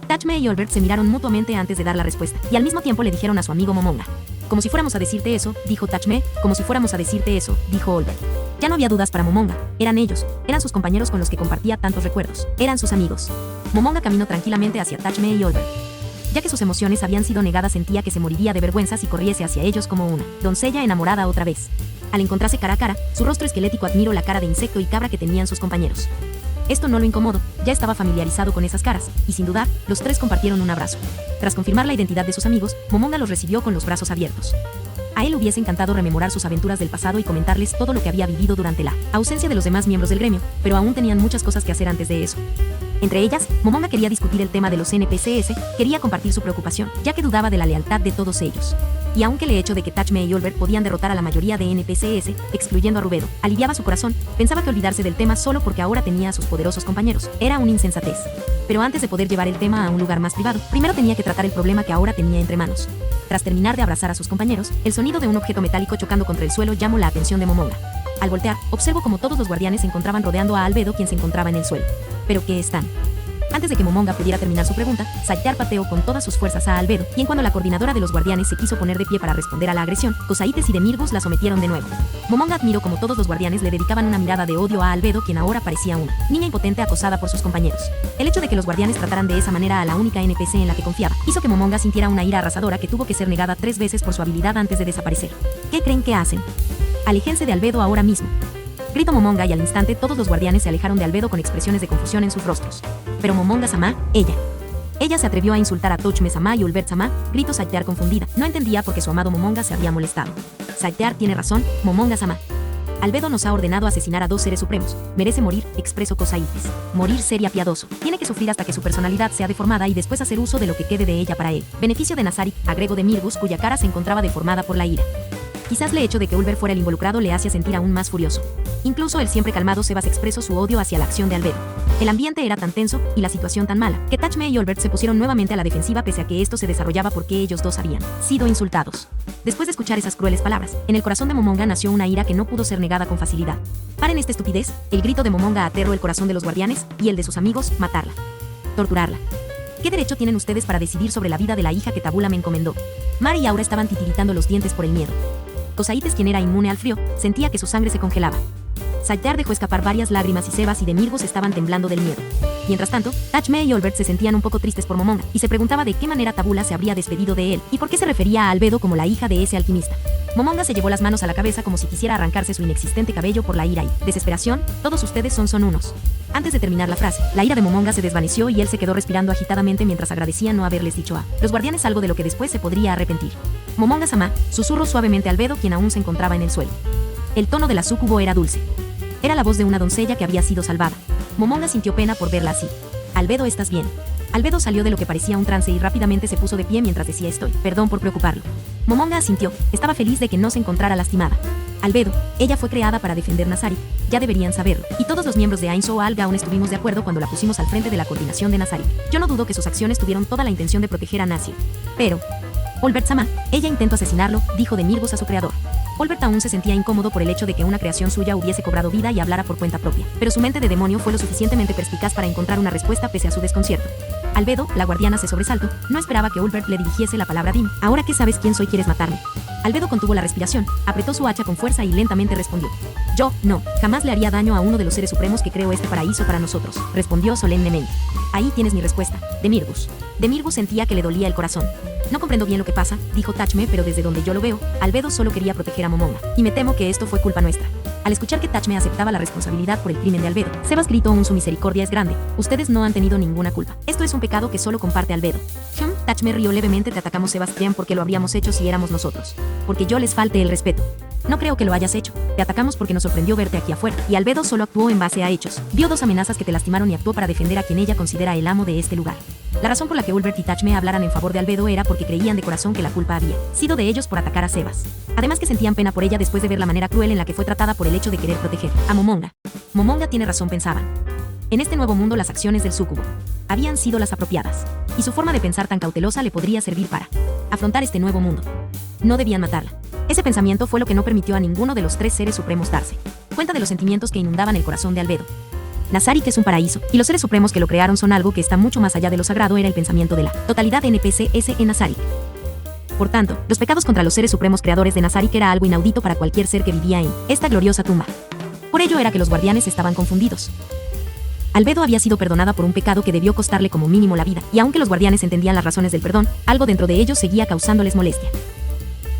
Tachme y Olbert se miraron mutuamente antes de dar la respuesta, y al mismo tiempo le dijeron a su amigo Momonga. Como si fuéramos a decirte eso, dijo Tachme, como si fuéramos a decirte eso, dijo Olbert. Ya no había dudas para Momonga, eran ellos, eran sus compañeros con los que compartía tantos recuerdos, eran sus amigos. Momonga caminó tranquilamente hacia Tachme y Olbert. Ya que sus emociones habían sido negadas, sentía que se moriría de vergüenza si corriese hacia ellos como una doncella enamorada otra vez. Al encontrarse cara a cara, su rostro esquelético admiró la cara de insecto y cabra que tenían sus compañeros. Esto no lo incomodó, ya estaba familiarizado con esas caras, y sin dudar, los tres compartieron un abrazo. Tras confirmar la identidad de sus amigos, Momonga los recibió con los brazos abiertos. A él le hubiese encantado rememorar sus aventuras del pasado y comentarles todo lo que había vivido durante la ausencia de los demás miembros del gremio, pero aún tenían muchas cosas que hacer antes de eso. Entre ellas, Momonga quería discutir el tema de los NPCs, quería compartir su preocupación, ya que dudaba de la lealtad de todos ellos. Y aunque el hecho de que Tachme y Olbert podían derrotar a la mayoría de NPCs, excluyendo a Rubedo, aliviaba su corazón, pensaba que olvidarse del tema solo porque ahora tenía a sus poderosos compañeros era una insensatez. Pero antes de poder llevar el tema a un lugar más privado, primero tenía que tratar el problema que ahora tenía entre manos. Tras terminar de abrazar a sus compañeros, el sonido de un objeto metálico chocando contra el suelo llamó la atención de Momonga. Al voltear, observó como todos los guardianes se encontraban rodeando a Albedo, quien se encontraba en el suelo. ¿Pero qué están? Antes de que Momonga pudiera terminar su pregunta, Saitear pateó con todas sus fuerzas a Albedo, y en cuando la coordinadora de los guardianes se quiso poner de pie para responder a la agresión, Kosaites y Demirgus la sometieron de nuevo. Momonga admiró como todos los guardianes le dedicaban una mirada de odio a Albedo, quien ahora parecía una niña impotente acosada por sus compañeros. El hecho de que los guardianes trataran de esa manera a la única NPC en la que confiaba, hizo que Momonga sintiera una ira arrasadora que tuvo que ser negada 3 veces por su habilidad antes de desaparecer. ¿Qué creen que hacen? Aléjense de Albedo ahora mismo. Gritó Momonga y al instante todos los guardianes se alejaron de Albedo con expresiones de confusión en sus rostros. Pero Momonga-sama, ella se atrevió a insultar a Tachme-sama y Olbert-sama, gritó Saitear confundida. No entendía por qué su amado Momonga se había molestado. Saitear tiene razón, Momonga-sama. Albedo nos ha ordenado asesinar a 2 seres supremos. Merece morir, expresó Kosaites. Morir sería piadoso. Tiene que sufrir hasta que su personalidad sea deformada y después hacer uso de lo que quede de ella para él. Beneficio de Nazarik, agregó Demirgus, cuya cara se encontraba deformada por la ira. Quizás el hecho de que Ulver fuera el involucrado le hacía sentir aún más furioso. Incluso el siempre calmado Sebas expresó su odio hacia la acción de Albedo. El ambiente era tan tenso y la situación tan mala que Tachme y Olbert se pusieron nuevamente a la defensiva pese a que esto se desarrollaba porque ellos dos habían sido insultados. Después de escuchar esas crueles palabras, en el corazón de Momonga nació una ira que no pudo ser negada con facilidad. Paren esta estupidez, el grito de Momonga aterró el corazón de los guardianes y el de sus amigos, matarla. Torturarla. ¿Qué derecho tienen ustedes para decidir sobre la vida de la hija que Tabula me encomendó? Mar y Aura estaban titiritando los dientes por el miedo. Cosaites, quien era inmune al frío, sentía que su sangre se congelaba. Saytar dejó escapar varias lágrimas y Sebas y Demirgos estaban temblando del miedo. Mientras tanto, Tachme y Olbert se sentían un poco tristes por Momonga y se preguntaba de qué manera Tabula se habría despedido de él y por qué se refería a Albedo como la hija de ese alquimista. Momonga se llevó las manos a la cabeza como si quisiera arrancarse su inexistente cabello por la ira y desesperación. Todos ustedes son unos. Antes de terminar la frase, la ira de Momonga se desvaneció y él se quedó respirando agitadamente mientras agradecía no haberles dicho a los guardianes algo de lo que después se podría arrepentir. Momonga-sama, susurró suavemente a Albedo, quien aún se encontraba en el suelo. El tono de la súcubo era dulce. Era la voz de una doncella que había sido salvada. Momonga sintió pena por verla así. Albedo, ¿estás bien? Albedo salió de lo que parecía un trance y rápidamente se puso de pie mientras decía perdón por preocuparlo. Momonga asintió, estaba feliz de que no se encontrara lastimada. Albedo, ella fue creada para defender Nazarik, ya deberían saberlo, y todos los miembros de Ainzo Alga aún estuvimos de acuerdo cuando la pusimos al frente de la coordinación de Nazarik. Yo no dudo que sus acciones tuvieron toda la intención de proteger a Nasir. Pero... Olbert-sama, ella intentó asesinarlo, dijo Demirgos a su creador. Olbert aún se sentía incómodo por el hecho de que una creación suya hubiese cobrado vida y hablara por cuenta propia, pero su mente de demonio fue lo suficientemente perspicaz para encontrar una respuesta pese a su desconcierto. Albedo, la guardiana, se sobresaltó, no esperaba que Olbert le dirigiese la palabra. Dime, ahora que sabes quién soy, ¿quieres matarme? Albedo contuvo la respiración, apretó su hacha con fuerza y lentamente respondió. Yo, no, jamás le haría daño a uno de los seres supremos que creó este paraíso para nosotros, respondió solemnemente. Ahí tienes mi respuesta, Demirgus. Demirgus sentía que le dolía el corazón. No comprendo bien lo que pasa, dijo Tachme, pero desde donde yo lo veo, Albedo solo quería proteger a Momonga, y me temo que esto fue culpa nuestra. Al escuchar que Tachme aceptaba la responsabilidad por el crimen de Albedo, Sebas gritó su misericordia es grande, ustedes no han tenido ninguna culpa. Esto es un pecado que solo comparte Albedo. Tachme rió levemente, te atacamos Sebastián porque lo habríamos hecho si éramos nosotros. Porque yo les falte el respeto. No creo que lo hayas hecho. Te atacamos porque nos sorprendió verte aquí afuera. Y Albedo solo actuó en base a hechos. Vio dos amenazas que te lastimaron y actuó para defender a quien ella considera el amo de este lugar. La razón por la que Ulbert y Tachme hablaran en favor de Albedo era porque creían de corazón que la culpa había sido de ellos por atacar a Sebas. Además que sentían pena por ella después de ver la manera cruel en la que fue tratada por el hecho de querer proteger a Momonga. Momonga tiene razón, pensaban. En este nuevo mundo las acciones del súcubo habían sido las apropiadas, y su forma de pensar tan cautelosa le podría servir para afrontar este nuevo mundo. No debían matarla. Ese pensamiento fue lo que no permitió a ninguno de los tres seres supremos darse cuenta de los sentimientos que inundaban el corazón de Albedo. Nazarik es un paraíso, y los seres supremos que lo crearon son algo que está mucho más allá de lo sagrado, era el pensamiento de la totalidad NPCs en Nazarik. Por tanto, los pecados contra los seres supremos creadores de Nazarik era algo inaudito para cualquier ser que vivía en esta gloriosa tumba. Por ello era que los guardianes estaban confundidos. Albedo había sido perdonada por un pecado que debió costarle como mínimo la vida, y aunque los guardianes entendían las razones del perdón, algo dentro de ellos seguía causándoles molestia.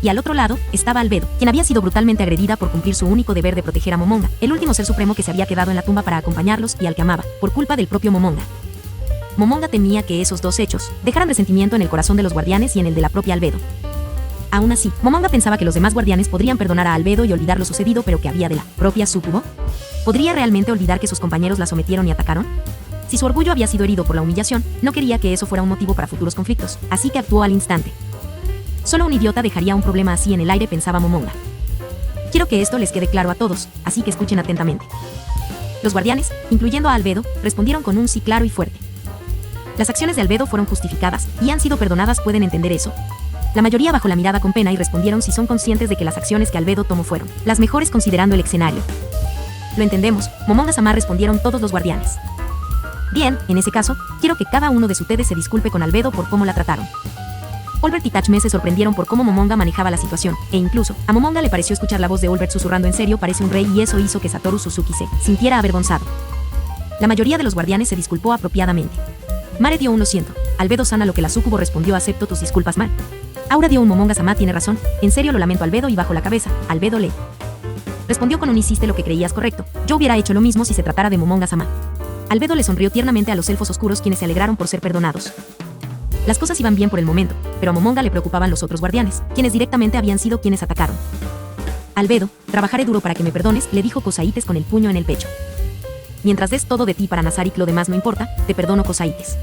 Y al otro lado, estaba Albedo, quien había sido brutalmente agredida por cumplir su único deber de proteger a Momonga, el último ser supremo que se había quedado en la tumba para acompañarlos y al que amaba, por culpa del propio Momonga. Momonga temía que esos dos hechos dejaran resentimiento en el corazón de los guardianes y en el de la propia Albedo. Aún así, Momonga pensaba que los demás guardianes podrían perdonar a Albedo y olvidar lo sucedido, pero que había de la propia súcubo. ¿Podría realmente olvidar que sus compañeros la sometieron y atacaron? Si su orgullo había sido herido por la humillación, no quería que eso fuera un motivo para futuros conflictos, así que actuó al instante. Solo un idiota dejaría un problema así en el aire, pensaba Momonga. Quiero que esto les quede claro a todos, así que escuchen atentamente. Los guardianes, incluyendo a Albedo, respondieron con un sí claro y fuerte. Las acciones de Albedo fueron justificadas y han sido perdonadas, ¿pueden entender eso? La mayoría bajó la mirada con pena y respondieron si son conscientes de que las acciones que Albedo tomó fueron las mejores considerando el escenario. Lo entendemos, Momonga-sama, respondieron todos los guardianes. Bien, en ese caso, quiero que cada uno de ustedes se disculpe con Albedo por cómo la trataron. Olbert y Tachme se sorprendieron por cómo Momonga manejaba la situación, e incluso, a Momonga le pareció escuchar la voz de Olbert susurrando en serio, parece un rey, y eso hizo que Satoru Suzuki se sintiera avergonzado. La mayoría de los guardianes se disculpó apropiadamente. Mare dio un lo siento. Albedo sana, lo que la súcubo respondió acepto tus disculpas, Mar. Aura dio un Momonga-sama tiene razón, en serio lo lamento, Albedo, y bajó la cabeza. Albedo le respondió con un hiciste lo que creías correcto, yo hubiera hecho lo mismo si se tratara de Momonga-sama. Albedo le sonrió tiernamente a los elfos oscuros, quienes se alegraron por ser perdonados. Las cosas iban bien por el momento, pero a Momonga le preocupaban los otros guardianes, quienes directamente habían sido quienes atacaron. Albedo, trabajaré duro para que me perdones, le dijo Cosaites con el puño en el pecho. Mientras des todo de ti para Nazarik, lo demás no importa, te perdono, Cosaites.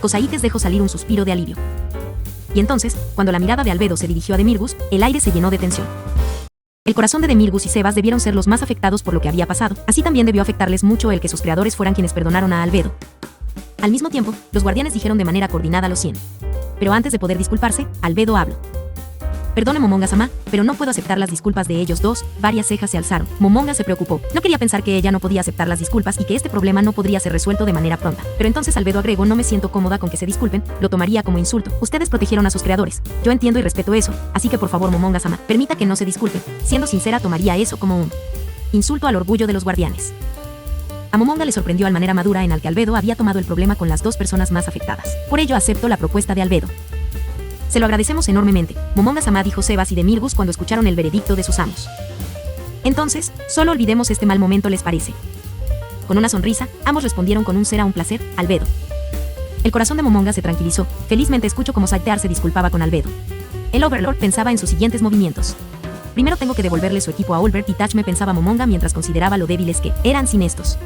Cosaites dejó salir un suspiro de alivio. Y entonces, cuando la mirada de Albedo se dirigió a Demirgus, el aire se llenó de tensión. El corazón de Demirgus y Sebas debieron ser los más afectados por lo que había pasado. Así también debió afectarles mucho el que sus creadores fueran quienes perdonaron a Albedo. Al mismo tiempo, los guardianes dijeron de manera coordinada lo siguiente. Pero antes de poder disculparse, Albedo habló. Perdone Momonga-sama, pero no puedo aceptar las disculpas de ellos dos. Varias cejas se alzaron. Momonga se preocupó. No quería pensar que ella no podía aceptar las disculpas y que este problema no podría ser resuelto de manera pronta. Pero entonces Albedo agregó: no me siento cómoda con que se disculpen, lo tomaría como insulto. Ustedes protegieron a sus creadores. Yo entiendo y respeto eso, así que por favor Momonga-sama, permita que no se disculpen. Siendo sincera, tomaría eso como un insulto al orgullo de los guardianes. A Momonga le sorprendió la manera madura en la que Albedo había tomado el problema con las dos personas más afectadas. Por ello acepto la propuesta de Albedo. Se lo agradecemos enormemente, Momonga-sama, dijo Sebas y Demirgus cuando escucharon el veredicto de sus amos. Entonces, solo olvidemos este mal momento, ¿les parece? Con una sonrisa, ambos respondieron con un será un placer, Albedo. El corazón de Momonga se tranquilizó. Felizmente escuchó cómo Saltear se disculpaba con Albedo. El Overlord pensaba en sus siguientes movimientos. Primero tengo que devolverle su equipo a Olbert y Tachme, pensaba Momonga mientras consideraba lo débiles que eran sin estos.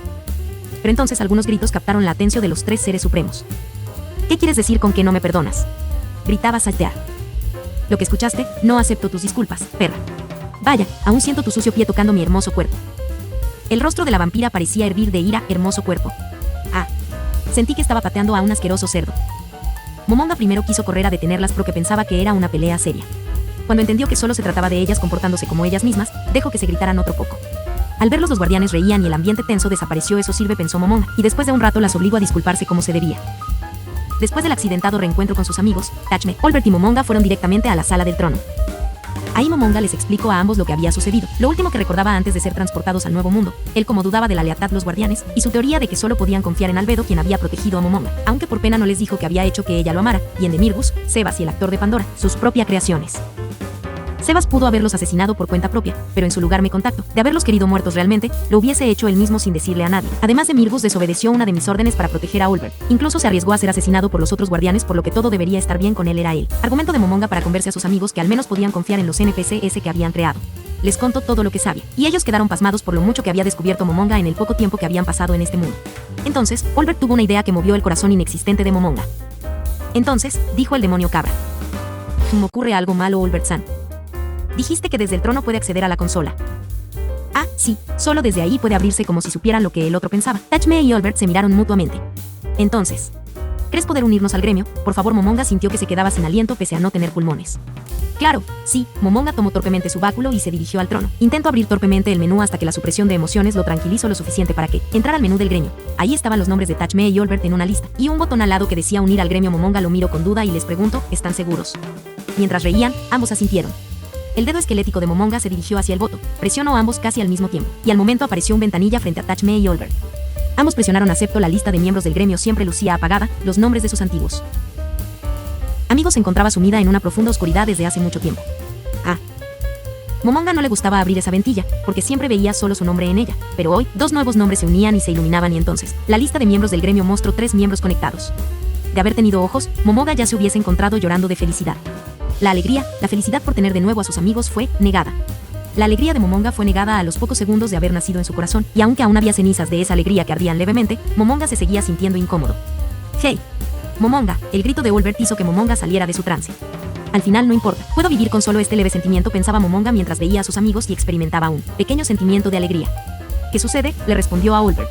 Pero entonces algunos gritos captaron la atención de los tres seres supremos. ¿Qué quieres decir con que no me perdonas?, gritaba Saltear. Lo que escuchaste, no acepto tus disculpas, perra. Vaya, aún siento tu sucio pie tocando mi hermoso cuerpo. El rostro de la vampira parecía hervir de ira. Hermoso cuerpo. Ah. Sentí que estaba pateando a un asqueroso cerdo. Momonga primero quiso correr a detenerlas porque pensaba que era una pelea seria. Cuando entendió que solo se trataba de ellas comportándose como ellas mismas, dejó que se gritaran otro poco. Al verlos los guardianes reían y el ambiente tenso desapareció. Eso sirve, pensó Momonga, y después de un rato las obligó a disculparse como se debía. Después del accidentado reencuentro con sus amigos, Tachme, Olbert y Momonga fueron directamente a la sala del trono. Ahí Momonga les explicó a ambos lo que había sucedido, lo último que recordaba antes de ser transportados al nuevo mundo, él como dudaba de la lealtad de los guardianes, y su teoría de que solo podían confiar en Albedo, quien había protegido a Momonga, aunque por pena no les dijo que había hecho que ella lo amara, y en Demirgus, Sebas y el actor de Pandora, sus propias creaciones. Sebas pudo haberlos asesinado por cuenta propia, pero en su lugar me contacto. De haberlos querido muertos realmente, lo hubiese hecho él mismo sin decirle a nadie. Además, Demirgus desobedeció una de mis órdenes para proteger a Olbert. Incluso se arriesgó a ser asesinado por los otros guardianes, por lo que todo debería estar bien con él. Era él. Argumento de Momonga para convencer a sus amigos que al menos podían confiar en los NPCs que habían creado. Les contó todo lo que sabía, y ellos quedaron pasmados por lo mucho que había descubierto Momonga en el poco tiempo que habían pasado en este mundo. Entonces, Olbert tuvo una idea que movió el corazón inexistente de Momonga. Entonces, dijo el demonio cabra. ¿Me ocurre algo malo, Olbert-san? Dijiste que desde el trono puede acceder a la consola. Ah, sí, solo desde ahí puede abrirse, como si supieran lo que el otro pensaba. Tachme y Olbert se miraron mutuamente. Entonces, ¿crees poder unirnos al gremio? Por favor, Momonga sintió que se quedaba sin aliento pese a no tener pulmones. Claro, sí, Momonga tomó torpemente su báculo y se dirigió al trono. Intentó abrir torpemente el menú hasta que la supresión de emociones lo tranquilizó lo suficiente para que entrara al menú del gremio. Ahí estaban los nombres de Tachme y Olbert en una lista, y un botón al lado que decía unir al gremio. Momonga lo miró con duda y les preguntó, ¿están seguros? Mientras reían, ambos asintieron. El dedo esquelético de Momonga se dirigió hacia el voto, presionó ambos casi al mismo tiempo, y al momento apareció un ventanilla frente a Tachme y Olbert. Ambos presionaron acepto. La lista de miembros del gremio siempre lucía apagada, los nombres de sus antiguos amigos se encontraba sumida en una profunda oscuridad desde hace mucho tiempo. Ah. Momonga no le gustaba abrir esa ventilla, porque siempre veía solo su nombre en ella, pero hoy, dos nuevos nombres se unían y se iluminaban, y entonces, la lista de miembros del gremio mostró 3 miembros conectados. De haber tenido ojos, Momonga ya se hubiese encontrado llorando de felicidad. La alegría, la felicidad por tener de nuevo a sus amigos fue negada. La alegría de Momonga fue negada a los pocos segundos de haber nacido en su corazón, y aunque aún había cenizas de esa alegría que ardían levemente, Momonga se seguía sintiendo incómodo. ¡Hey! Momonga, el grito de Olbert hizo que Momonga saliera de su trance. Al final no importa, puedo vivir con solo este leve sentimiento, pensaba Momonga mientras veía a sus amigos y experimentaba un pequeño sentimiento de alegría. ¿Qué sucede?, le respondió a Olbert.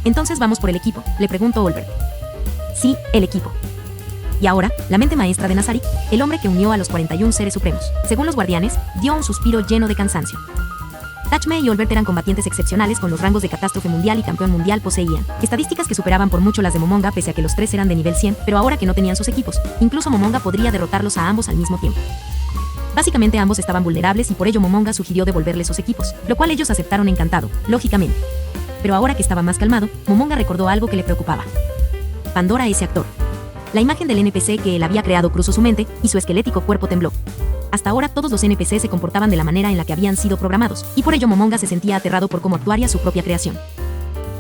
Entonces vamos por el equipo, le preguntó Olbert. Sí, el equipo. Y ahora, la mente maestra de Nazarick, el hombre que unió a los 41 seres supremos, según los guardianes, dio un suspiro lleno de cansancio. Tachme y Olbert eran combatientes excepcionales con los rangos de catástrofe mundial y campeón mundial. Poseían estadísticas que superaban por mucho las de Momonga, pese a que los tres eran de nivel 100, pero ahora que no tenían sus equipos, incluso Momonga podría derrotarlos a ambos al mismo tiempo. Básicamente ambos estaban vulnerables y por ello Momonga sugirió devolverles sus equipos, lo cual ellos aceptaron encantado, lógicamente. Pero ahora que estaba más calmado, Momonga recordó algo que le preocupaba. Pandora, ese actor. La imagen del NPC que él había creado cruzó su mente, y su esquelético cuerpo tembló. Hasta ahora todos los NPC se comportaban de la manera en la que habían sido programados, y por ello Momonga se sentía aterrado por cómo actuaría su propia creación.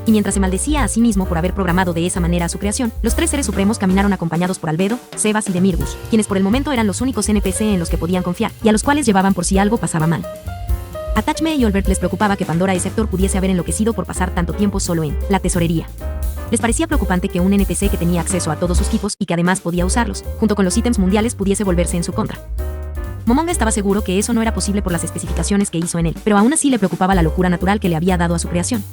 Y mientras se maldecía a sí mismo por haber programado de esa manera a su creación, los 3 seres supremos caminaron acompañados por Albedo, Sebas y Demirgus, quienes por el momento eran los únicos NPC en los que podían confiar, y a los cuales llevaban por si algo pasaba mal. A Tachme y Olbert les preocupaba que Pandora, ese actor, pudiese haber enloquecido por pasar tanto tiempo solo en la tesorería. Les parecía preocupante que un NPC que tenía acceso a todos sus equipos y que además podía usarlos, junto con los ítems mundiales, pudiese volverse en su contra. Momonga estaba seguro que eso no era posible por las especificaciones que hizo en él, pero aún así le preocupaba la locura natural que le había dado a su creación.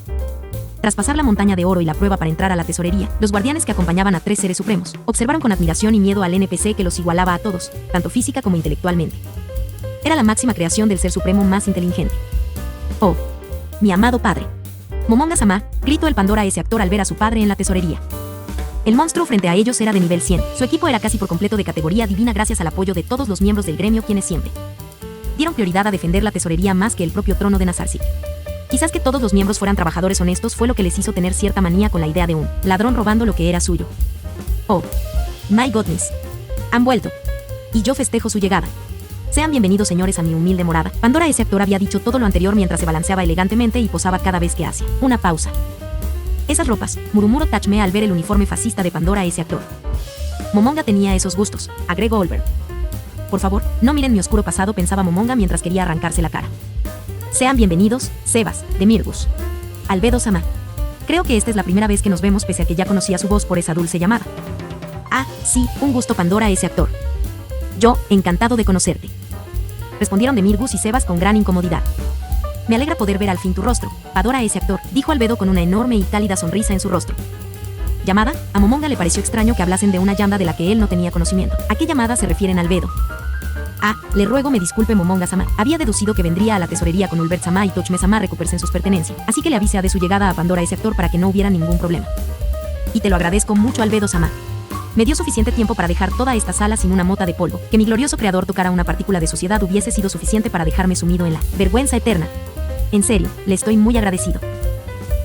Tras pasar la montaña de oro y la prueba para entrar a la tesorería, los guardianes que acompañaban a 3 seres supremos observaron con admiración y miedo al NPC que los igualaba a todos, tanto física como intelectualmente. Era la máxima creación del ser supremo más inteligente. ¡Oh! Mi amado padre. Momonga-sama, gritó el Pandora ese actor al ver a su padre en la tesorería. El monstruo frente a ellos era de nivel 100, su equipo era casi por completo de categoría divina gracias al apoyo de todos los miembros del gremio quienes siempre dieron prioridad a defender la tesorería más que el propio trono de Nazarsik. Quizás que todos los miembros fueran trabajadores honestos fue lo que les hizo tener cierta manía con la idea de un ladrón robando lo que era suyo. Oh, my goodness. Han vuelto. Y yo festejo su llegada. Sean bienvenidos señores a mi humilde morada. Pandora ese actor había dicho todo lo anterior mientras se balanceaba elegantemente y posaba cada vez que hacía una pausa. Esas ropas, murmuró Tachme al ver el uniforme fascista de Pandora ese actor. Momonga tenía esos gustos, agregó Olbert. Por favor, no miren mi oscuro pasado, pensaba Momonga mientras quería arrancarse la cara. Sean bienvenidos, Sebas, de Mirgus. Albedo-sama. Creo que esta es la primera vez que nos vemos pese a que ya conocía su voz por esa dulce llamada. Ah, sí, un gusto Pandora ese actor. Yo, encantado de conocerte. Respondieron de Mirgus y Sebas con gran incomodidad. Me alegra poder ver al fin tu rostro, Pandora ese actor, dijo Albedo con una enorme y cálida sonrisa en su rostro. ¿Llamada? A Momonga le pareció extraño que hablasen de una llamada de la que él no tenía conocimiento. ¿A qué llamada se refieren Albedo? Ah, le ruego me disculpe Momonga-sama. Había deducido que vendría a la tesorería con Ulbert-sama y Tochme-sama a recuperarse en sus pertenencias, así que le avisé de su llegada a Pandora ese actor para que no hubiera ningún problema. Y te lo agradezco mucho Albedo-sama. Me dio suficiente tiempo para dejar toda esta sala sin una mota de polvo. Que mi glorioso creador tocara una partícula de suciedad hubiese sido suficiente para dejarme sumido en la vergüenza eterna. En serio, le estoy muy agradecido.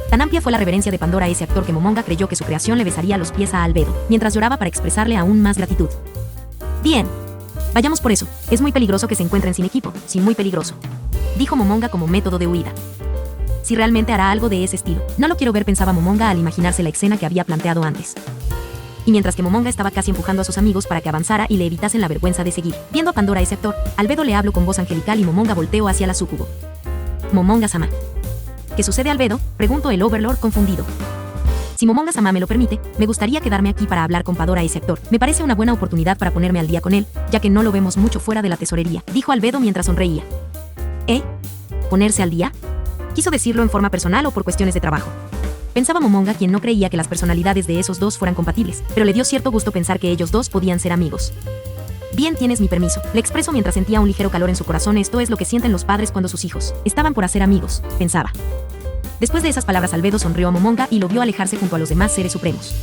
Tan amplia fue la reverencia de Pandora ese actor que Momonga creyó que su creación le besaría los pies a Albedo, mientras lloraba para expresarle aún más gratitud. Bien. Vayamos por eso, es muy peligroso que se encuentren sin equipo, sí muy peligroso. Dijo Momonga como método de huida. Si realmente hará algo de ese estilo, no lo quiero ver, pensaba Momonga al imaginarse la escena que había planteado antes. Y mientras que Momonga estaba casi empujando a sus amigos para que avanzara y le evitasen la vergüenza de seguir, viendo a Pandora ese actor, Albedo le habló con voz angelical y Momonga volteó hacia la súcubo. Momonga-sama. ¿Qué sucede Albedo?, preguntó el Overlord confundido. Si Momonga-sama me lo permite, me gustaría quedarme aquí para hablar con Pandora ese actor. Me parece una buena oportunidad para ponerme al día con él, ya que no lo vemos mucho fuera de la tesorería, dijo Albedo mientras sonreía. ¿Ponerse al día? ¿Quiso decirlo en forma personal o por cuestiones de trabajo? Pensaba Momonga, quien no creía que las personalidades de esos dos fueran compatibles, pero le dio cierto gusto pensar que ellos dos podían ser amigos. Bien, tienes mi permiso, le expresó mientras sentía un ligero calor en su corazón. Esto es lo que sienten los padres cuando sus hijos estaban por hacer amigos, pensaba. Después de esas palabras Albedo sonrió a Momonga y lo vio alejarse junto a los demás seres supremos.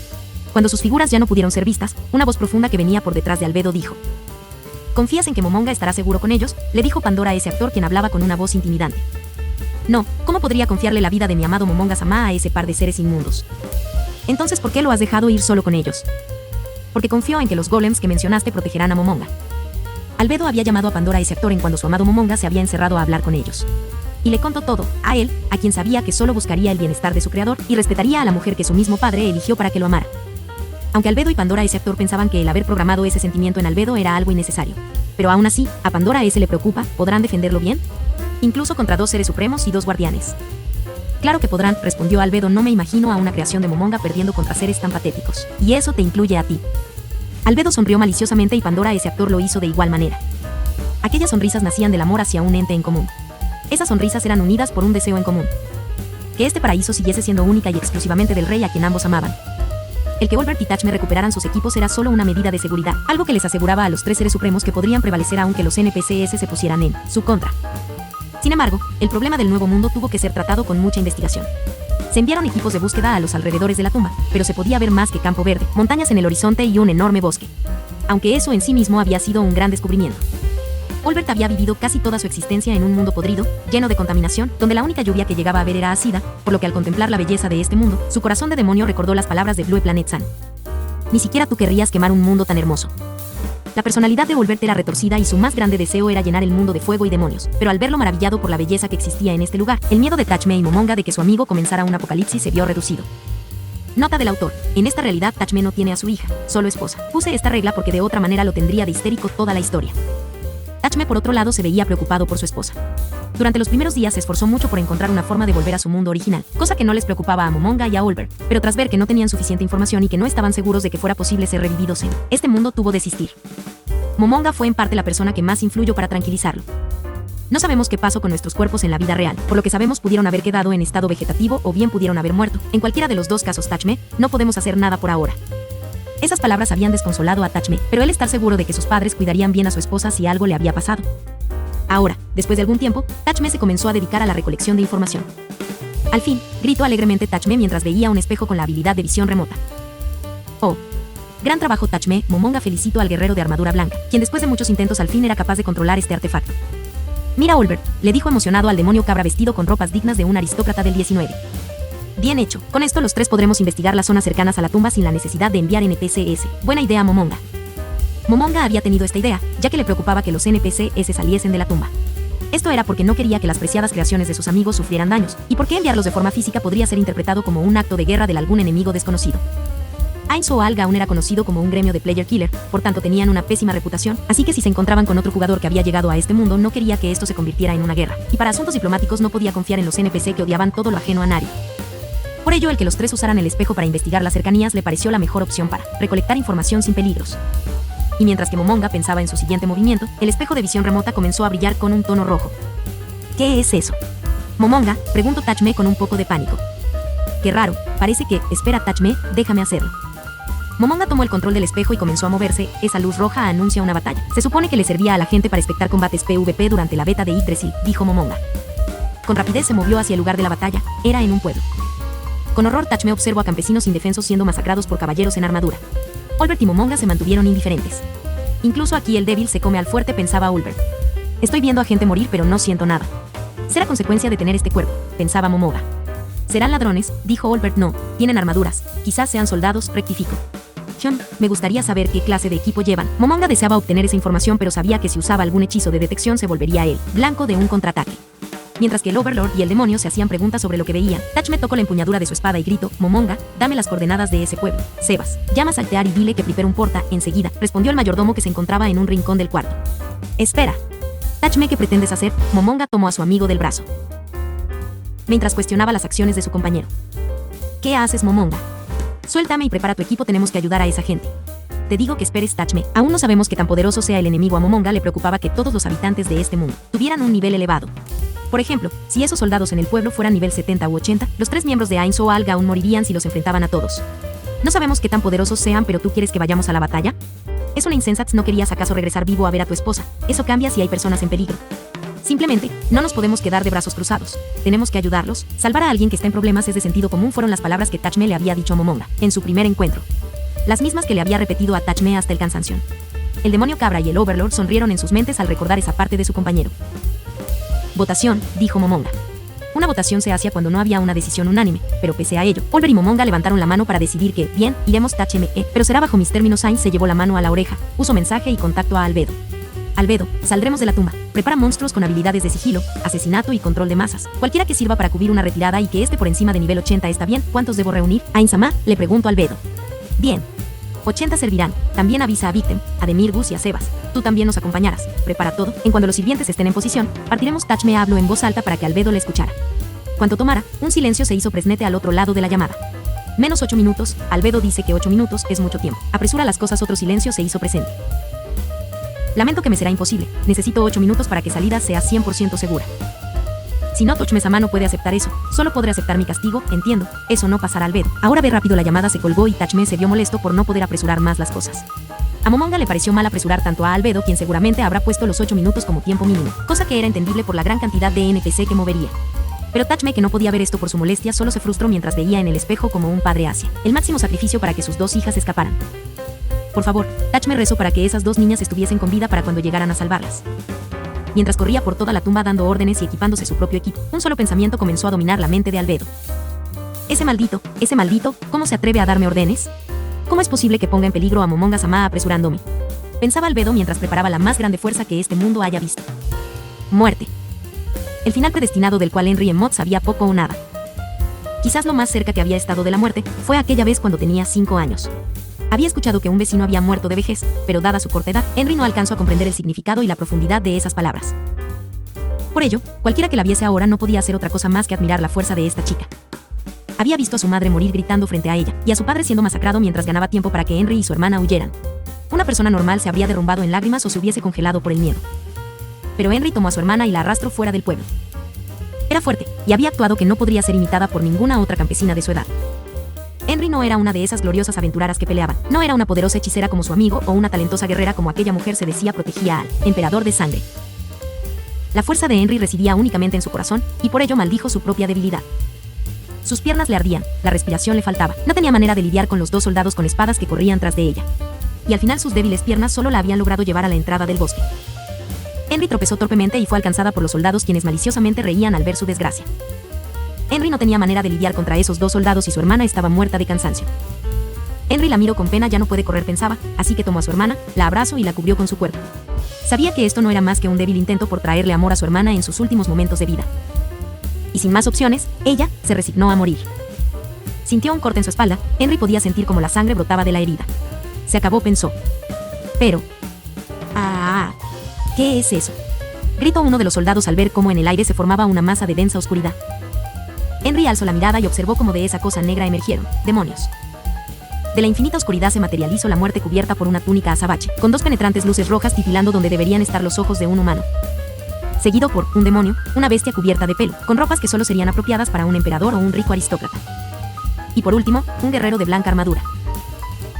Cuando sus figuras ya no pudieron ser vistas, una voz profunda que venía por detrás de Albedo dijo: ¿Confías en que Momonga estará seguro con ellos?, le dijo Pandora a ese actor, quien hablaba con una voz intimidante. No, ¿cómo podría confiarle la vida de mi amado Momonga-sama a ese par de seres inmundos? Entonces, ¿por qué lo has dejado ir solo con ellos? Porque confío en que los golems que mencionaste protegerán a Momonga. Albedo había llamado a Pandora a ese actor en cuando su amado Momonga se había encerrado a hablar con ellos. Y le contó todo, a él, a quien sabía que solo buscaría el bienestar de su creador y respetaría a la mujer que su mismo padre eligió para que lo amara. Aunque Albedo y Pandora ese actor pensaban que el haber programado ese sentimiento en Albedo era algo innecesario. Pero aún así, a Pandora ese le preocupa, ¿podrán defenderlo bien? Incluso contra 2 seres supremos y 2 guardianes. Claro que podrán, respondió Albedo, no me imagino a una creación de Momonga perdiendo contra seres tan patéticos. Y eso te incluye a ti. Albedo sonrió maliciosamente y Pandora ese actor lo hizo de igual manera. Aquellas sonrisas nacían del amor hacia un ente en común. Esas sonrisas eran unidas por un deseo en común. Que este paraíso siguiese siendo única y exclusivamente del rey a quien ambos amaban. El que Olbert y Tachme recuperaran sus equipos era solo una medida de seguridad, algo que les aseguraba a los 3 seres supremos que podrían prevalecer aunque los NPCs se pusieran en su contra. Sin embargo, el problema del nuevo mundo tuvo que ser tratado con mucha investigación. Se enviaron equipos de búsqueda a los alrededores de la tumba, pero se podía ver más que campo verde, montañas en el horizonte y un enorme bosque. Aunque eso en sí mismo había sido un gran descubrimiento. Olbert había vivido casi toda su existencia en un mundo podrido, lleno de contaminación, donde la única lluvia que llegaba a ver era ácida, por lo que al contemplar la belleza de este mundo, su corazón de demonio recordó las palabras de Blue Planet Sun. Ni siquiera tú querrías quemar un mundo tan hermoso. La personalidad de Olbert era retorcida y su más grande deseo era llenar el mundo de fuego y demonios, pero al verlo maravillado por la belleza que existía en este lugar, el miedo de Tachme y Momonga de que su amigo comenzara un apocalipsis se vio reducido. Nota del autor: en esta realidad Tachme no tiene a su hija, solo esposa. Puse esta regla porque de otra manera lo tendría de histérico toda la historia. Tachme por otro lado se veía preocupado por su esposa. Durante los primeros días se esforzó mucho por encontrar una forma de volver a su mundo original, cosa que no les preocupaba a Momonga y a Olbert, pero tras ver que no tenían suficiente información y que no estaban seguros de que fuera posible ser revividos en este mundo, tuvo que desistir. Momonga fue en parte la persona que más influyó para tranquilizarlo. No sabemos qué pasó con nuestros cuerpos en la vida real, por lo que sabemos pudieron haber quedado en estado vegetativo o bien pudieron haber muerto. En cualquiera de los dos casos, Tachme, no podemos hacer nada por ahora. Esas palabras habían desconsolado a Tachme, pero él está seguro de que sus padres cuidarían bien a su esposa si algo le había pasado. Ahora, después de algún tiempo, Tachme se comenzó a dedicar a la recolección de información. Al fin, gritó alegremente Tachme mientras veía un espejo con la habilidad de visión remota. ¡Oh! Gran trabajo, Tachme. Momonga felicitó al guerrero de armadura blanca, quien después de muchos intentos al fin era capaz de controlar este artefacto. Mira, Olbert, le dijo emocionado al demonio cabra vestido con ropas dignas de un aristócrata del 19. Bien hecho. Con esto los tres podremos investigar las zonas cercanas a la tumba sin la necesidad de enviar NPCs. Buena idea, Momonga. Momonga había tenido esta idea, ya que le preocupaba que los NPCs saliesen de la tumba. Esto era porque no quería que las preciadas creaciones de sus amigos sufrieran daños, y porque enviarlos de forma física podría ser interpretado como un acto de guerra de algún enemigo desconocido. Ainz Oal aún era conocido como un gremio de player killer, por tanto tenían una pésima reputación, así que si se encontraban con otro jugador que había llegado a este mundo no quería que esto se convirtiera en una guerra, y para asuntos diplomáticos no podía confiar en los NPC que odiaban todo lo ajeno a Nari. Por ello, el que los tres usaran el espejo para investigar las cercanías le pareció la mejor opción para recolectar información sin peligros. Y mientras que Momonga pensaba en su siguiente movimiento, el espejo de visión remota comenzó a brillar con un tono rojo. ¿Qué es eso? Momonga, preguntó Tachme con un poco de pánico. Qué raro, parece que, espera Tachme, déjame hacerlo. Momonga tomó el control del espejo y comenzó a moverse. Esa luz roja anuncia una batalla. Se supone que le servía a la gente para espectar combates PvP durante la beta de Yggdrasil, dijo Momonga. Con rapidez se movió hacia el lugar de la batalla. Era en un pueblo. Con horror Tachme observó a campesinos indefensos siendo masacrados por caballeros en armadura. Olbert y Momonga se mantuvieron indiferentes. Incluso aquí el débil se come al fuerte, pensaba Olbert. Estoy viendo a gente morir pero no siento nada. Será consecuencia de tener este cuerpo, pensaba Momonga. ¿Serán ladrones?, dijo Olbert. No, tienen armaduras. Quizás sean soldados, rectificó. Me gustaría saber qué clase de equipo llevan. Momonga deseaba obtener esa información, pero sabía que si usaba algún hechizo de detección se volvería él blanco de un contraataque. Mientras que el Overlord y el demonio se hacían preguntas sobre lo que veían, Tachme tocó la empuñadura de su espada y gritó: Momonga, dame las coordenadas de ese pueblo. Sebas, llama a Saltear y dile que prepare un porta. Enseguida, respondió el mayordomo que se encontraba en un rincón del cuarto. Espera. Tachme, ¿qué pretendes hacer? Momonga tomó a su amigo del brazo, mientras cuestionaba las acciones de su compañero. ¿Qué haces, Momonga? Suéltame y prepara tu equipo, tenemos que ayudar a esa gente. Te digo que esperes, Tachme. Aún no sabemos qué tan poderoso sea el enemigo. A Momonga le preocupaba que todos los habitantes de este mundo tuvieran un nivel elevado. Por ejemplo, si esos soldados en el pueblo fueran nivel 70 u 80, los tres miembros de Ainz Oal aún morirían si los enfrentaban a todos. No sabemos qué tan poderosos sean, pero ¿tú quieres que vayamos a la batalla? Es una insensatez. ¿No querías acaso regresar vivo a ver a tu esposa? Eso cambia si hay personas en peligro. Simplemente, no nos podemos quedar de brazos cruzados. Tenemos que ayudarlos. Salvar a alguien que está en problemas es de sentido común, fueron las palabras que Tachme le había dicho a Momonga en su primer encuentro. Las mismas que le había repetido a Tachme hasta el cansancio. El demonio cabra y el Overlord sonrieron en sus mentes al recordar esa parte de su compañero. Votación, dijo Momonga. Una votación se hacía cuando no había una decisión unánime, pero pese a ello, Olbert y Momonga levantaron la mano para decidir que, bien, iremos Tachme, pero será bajo mis términos. Ainz se llevó la mano a la oreja, puso mensaje y contacto a Albedo. Albedo, saldremos de la tumba. Prepara monstruos con habilidades de sigilo, asesinato y control de masas. Cualquiera que sirva para cubrir una retirada y que esté por encima de nivel 80 está bien. ¿Cuántos debo reunir? Ainz-sama, le preguntó Albedo. Bien. 80 servirán. También avisa a Victem, a Demir, Gus y a Sebas. Tú también nos acompañarás. Prepara todo. En cuando los sirvientes estén en posición, partiremos. Tachme habló en voz alta para que Albedo le escuchara. Cuando tomara, un silencio se hizo presente al otro lado de la llamada. Menos 8 minutos. Albedo dice que 8 minutos es mucho tiempo. Apresura las cosas. Otro silencio se hizo presente. Lamento que me será imposible. Necesito 8 minutos para que salida sea 100% segura. Si no, Tachme-sama no puede aceptar eso. Solo podré aceptar mi castigo, entiendo. Eso no pasará, Albedo. Ahora ve rápido. La llamada se colgó y Tachme se vio molesto por no poder apresurar más las cosas. A Momonga le pareció mal apresurar tanto a Albedo, quien seguramente habrá puesto los 8 minutos como tiempo mínimo, cosa que era entendible por la gran cantidad de NPC que movería. Pero Tachme, que no podía ver esto por su molestia, solo se frustró mientras veía en el espejo como un padre hacía el máximo sacrificio para que sus dos hijas escaparan. Por favor, Tachme rezó para que esas dos niñas estuviesen con vida para cuando llegaran a salvarlas. Mientras corría por toda la tumba dando órdenes y equipándose su propio equipo, un solo pensamiento comenzó a dominar la mente de Albedo. Ese maldito, ¿cómo se atreve a darme órdenes? ¿Cómo es posible que ponga en peligro a Momonga-sama apresurándome? Pensaba Albedo mientras preparaba la más grande fuerza que este mundo haya visto. Muerte. El final predestinado del cual Henry Emmott sabía poco o nada. Quizás lo más cerca que había estado de la muerte fue aquella vez cuando tenía 5 años. Había escuchado que un vecino había muerto de vejez, pero dada su corta edad, Henry no alcanzó a comprender el significado y la profundidad de esas palabras. Por ello, cualquiera que la viese ahora no podía hacer otra cosa más que admirar la fuerza de esta chica. Había visto a su madre morir gritando frente a ella, y a su padre siendo masacrado mientras ganaba tiempo para que Henry y su hermana huyeran. Una persona normal se habría derrumbado en lágrimas o se hubiese congelado por el miedo. Pero Henry tomó a su hermana y la arrastró fuera del pueblo. Era fuerte, y había actuado que no podría ser imitada por ninguna otra campesina de su edad. Henry no era una de esas gloriosas aventureras que peleaban, no era una poderosa hechicera como su amigo o una talentosa guerrera como aquella mujer se decía protegía al emperador de sangre. La fuerza de Henry residía únicamente en su corazón, y por ello maldijo su propia debilidad. Sus piernas le ardían, la respiración le faltaba, no tenía manera de lidiar con los 2 soldados con espadas que corrían tras de ella. Y al final sus débiles piernas solo la habían logrado llevar a la entrada del bosque. Henry tropezó torpemente y fue alcanzada por los soldados quienes maliciosamente reían al ver su desgracia. Henry no tenía manera de lidiar contra esos 2 soldados y su hermana estaba muerta de cansancio. Henry la miró con pena, ya no puede correr pensaba, así que tomó a su hermana, la abrazó y la cubrió con su cuerpo. Sabía que esto no era más que un débil intento por traerle amor a su hermana en sus últimos momentos de vida. Y sin más opciones, ella se resignó a morir. Sintió un corte en su espalda, Henry podía sentir como la sangre brotaba de la herida. Se acabó, pensó. Pero... ¿qué es eso?, gritó uno de los soldados al ver cómo en el aire se formaba una masa de densa oscuridad. Henry alzó la mirada y observó cómo de esa cosa negra emergieron demonios. De la infinita oscuridad se materializó la muerte cubierta por una túnica azabache, con 2 penetrantes luces rojas titilando donde deberían estar los ojos de un humano. Seguido por un demonio, una bestia cubierta de pelo, con ropas que solo serían apropiadas para un emperador o un rico aristócrata. Y por último, un guerrero de blanca armadura.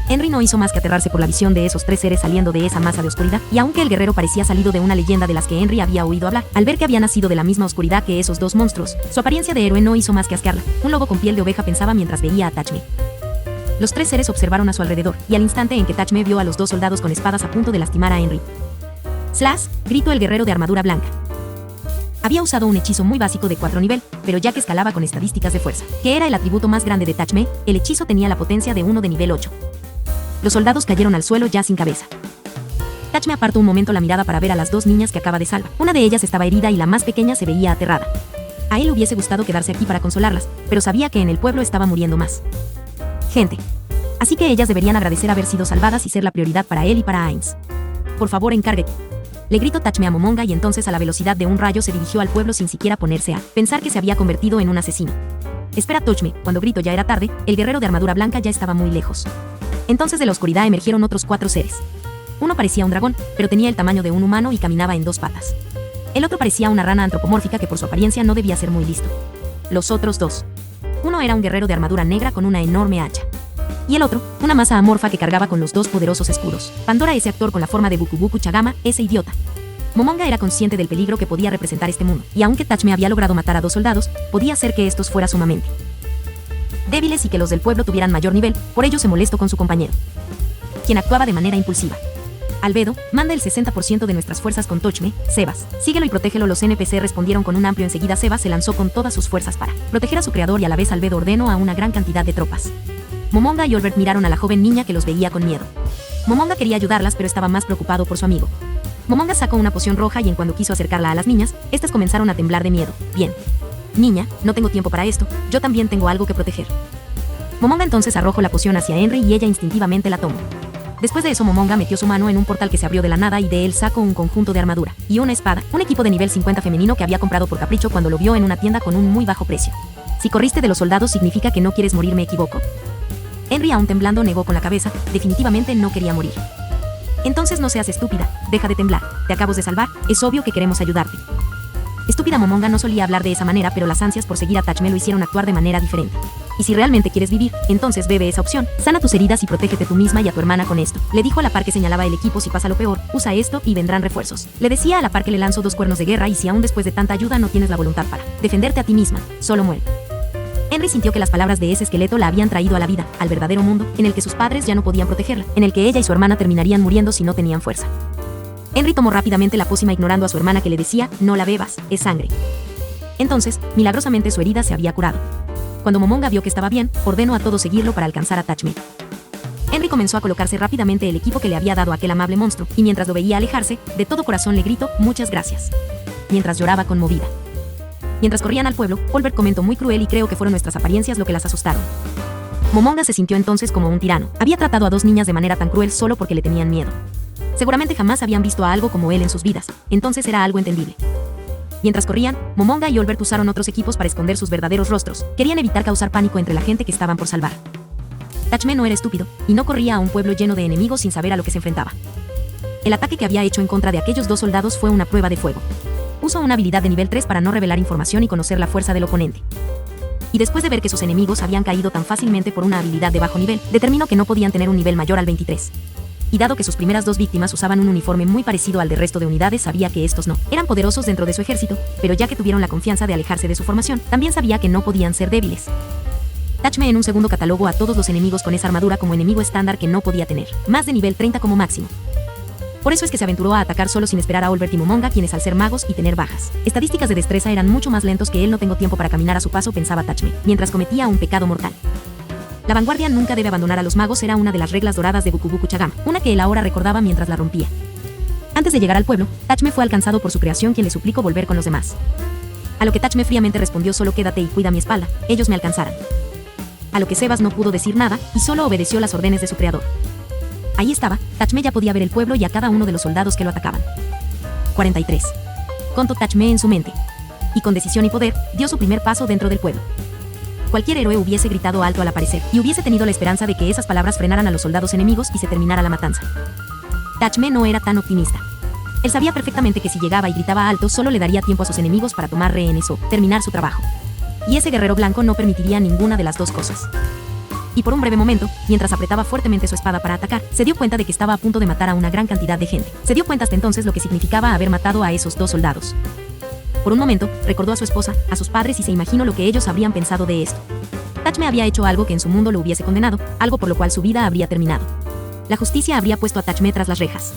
Henry no hizo más que aterrarse por la visión de esos 3 seres saliendo de esa masa de oscuridad, y aunque el guerrero parecía salido de una leyenda de las que Henry había oído hablar, al ver que había nacido de la misma oscuridad que esos 2 monstruos, su apariencia de héroe no hizo más que asquearla. Un lobo con piel de oveja, pensaba mientras veía a Tachme. Los 3 seres observaron a su alrededor, y al instante en que Tachme vio a los 2 soldados con espadas a punto de lastimar a Henry. ¡Slash!, gritó el guerrero de armadura blanca. Había usado un hechizo muy básico de 4 nivel, pero ya que escalaba con estadísticas de fuerza, que era el atributo más grande de Tachme, el hechizo tenía la potencia de uno de nivel 8. Los soldados cayeron al suelo ya sin cabeza. Tachme apartó un momento la mirada para ver a las 2 niñas que acaba de salvar. Una de ellas estaba herida y la más pequeña se veía aterrada. A él le hubiese gustado quedarse aquí para consolarlas, pero sabía que en el pueblo estaba muriendo más gente. Así que ellas deberían agradecer haber sido salvadas y ser la prioridad para él y para Ainz. Por favor, encárguete. Le gritó Tachme a Momonga y entonces a la velocidad de un rayo se dirigió al pueblo sin siquiera ponerse a pensar que se había convertido en un asesino. Espera, Tachme. Cuando gritó ya era tarde, el guerrero de armadura blanca ya estaba muy lejos. Entonces de la oscuridad emergieron otros 4 seres. Uno parecía un dragón, pero tenía el tamaño de un humano y caminaba en 2 patas. El otro parecía una rana antropomórfica que por su apariencia no debía ser muy listo. Los otros 2. Uno era un guerrero de armadura negra con una enorme hacha. Y el otro, una masa amorfa que cargaba con los 2 poderosos escudos. Pandora, ese actor con la forma de Buku Buku Chagama, ese idiota. Momonga era consciente del peligro que podía representar este mundo, y aunque Tachme había logrado matar a 2 soldados, podía ser que estos fueran sumamente débiles y que los del pueblo tuvieran mayor nivel, por ello se molestó con su compañero, quien actuaba de manera impulsiva. Albedo, manda el 60% de nuestras fuerzas con Tachme. Sebas, síguelo y protégelo. Los NPC respondieron con un amplio enseguida. Sebas se lanzó con todas sus fuerzas para proteger a su creador y a la vez Albedo ordenó a una gran cantidad de tropas. Momonga y Olbert miraron a la joven niña que los veía con miedo. Momonga quería ayudarlas pero estaba más preocupado por su amigo. Momonga sacó una poción roja y en cuando quiso acercarla a las niñas, estas comenzaron a temblar de miedo. Bien. Niña, no tengo tiempo para esto, yo también tengo algo que proteger. Momonga entonces arrojó la poción hacia Henry y ella instintivamente la tomó. Después de eso Momonga metió su mano en un portal que se abrió de la nada y de él sacó un conjunto de armadura y una espada, un equipo de nivel 50 femenino que había comprado por capricho cuando lo vio en una tienda con un muy bajo precio. Si corriste de los soldados significa que no quieres morir, ¿me equivoco? Henry, aún temblando, negó con la cabeza, definitivamente no quería morir. Entonces no seas estúpida, deja de temblar, te acabas de salvar, es obvio que queremos ayudarte. Estúpida. Momonga no solía hablar de esa manera, pero las ansias por seguir a Tachme lo hicieron actuar de manera diferente. Y si realmente quieres vivir, entonces bebe esa opción, sana tus heridas y protégete tú misma y a tu hermana con esto. Le dijo a la par que señalaba el equipo. Si pasa lo peor, usa esto y vendrán refuerzos. Le decía a la par que le lanzó 2 cuernos de guerra y si aún después de tanta ayuda no tienes la voluntad para defenderte a ti misma, solo muere. Henry sintió que las palabras de ese esqueleto la habían traído a la vida, al verdadero mundo, en el que sus padres ya no podían protegerla, en el que ella y su hermana terminarían muriendo si no tenían fuerza. Henry tomó rápidamente la pócima ignorando a su hermana que le decía, no la bebas, es sangre. Entonces, milagrosamente su herida se había curado. Cuando Momonga vio que estaba bien, ordenó a todos seguirlo para alcanzar a Tachme. Henry comenzó a colocarse rápidamente el equipo que le había dado aquel amable monstruo, y mientras lo veía alejarse, de todo corazón le gritó, muchas gracias. Mientras lloraba conmovida. Mientras corrían al pueblo, Olbert comentó muy cruel y creo que fueron nuestras apariencias lo que las asustaron. Momonga se sintió entonces como un tirano. Había tratado a 2 niñas de manera tan cruel solo porque le tenían miedo. Seguramente jamás habían visto a algo como él en sus vidas, entonces era algo entendible. Mientras corrían, Momonga y Olbert usaron otros equipos para esconder sus verdaderos rostros. Querían evitar causar pánico entre la gente que estaban por salvar. Tachme no era estúpido, y no corría a un pueblo lleno de enemigos sin saber a lo que se enfrentaba. El ataque que había hecho en contra de aquellos 2 soldados fue una prueba de fuego. Usó una habilidad de nivel 3 para no revelar información y conocer la fuerza del oponente. Y después de ver que sus enemigos habían caído tan fácilmente por una habilidad de bajo nivel, determinó que no podían tener un nivel mayor al 23. Y dado que sus primeras 2 víctimas usaban un uniforme muy parecido al del resto de unidades, sabía que estos no eran poderosos dentro de su ejército, pero ya que tuvieron la confianza de alejarse de su formación, también sabía que no podían ser débiles. Tachme en un segundo catalogó a todos los enemigos con esa armadura como enemigo estándar que no podía tener, más de nivel 30 como máximo. Por eso es que se aventuró a atacar solo sin esperar a Olbert y Momonga, quienes al ser magos y tener bajas estadísticas de destreza eran mucho más lentos que él. No tengo tiempo para caminar a su paso, pensaba Tachme, mientras cometía un pecado mortal. La vanguardia nunca debe abandonar a los magos era una de las reglas doradas de Bukubuku Chagama, una que él ahora recordaba mientras la rompía. Antes de llegar al pueblo, Tachme fue alcanzado por su creación, quien le suplicó volver con los demás. A lo que Tachme fríamente respondió: solo quédate y cuida mi espalda, ellos me alcanzarán. A lo que Sebas no pudo decir nada, y solo obedeció las órdenes de su creador. Ahí estaba, Tachme ya podía ver el pueblo y a cada uno de los soldados que lo atacaban. 43. Contó Tachme en su mente. Y con decisión y poder, dio su primer paso dentro del pueblo. Cualquier héroe hubiese gritado alto al aparecer, y hubiese tenido la esperanza de que esas palabras frenaran a los soldados enemigos y se terminara la matanza. Tachme no era tan optimista. Él sabía perfectamente que si llegaba y gritaba alto solo le daría tiempo a sus enemigos para tomar rehenes o terminar su trabajo. Y ese guerrero blanco no permitiría ninguna de las dos cosas. Y por un breve momento, mientras apretaba fuertemente su espada para atacar, se dio cuenta de que estaba a punto de matar a una gran cantidad de gente. Se dio cuenta hasta entonces lo que significaba haber matado a esos 2 soldados. Por un momento, recordó a su esposa, a sus padres y se imaginó lo que ellos habrían pensado de esto. Tachme había hecho algo que en su mundo lo hubiese condenado, algo por lo cual su vida habría terminado. La justicia habría puesto a Tachme tras las rejas.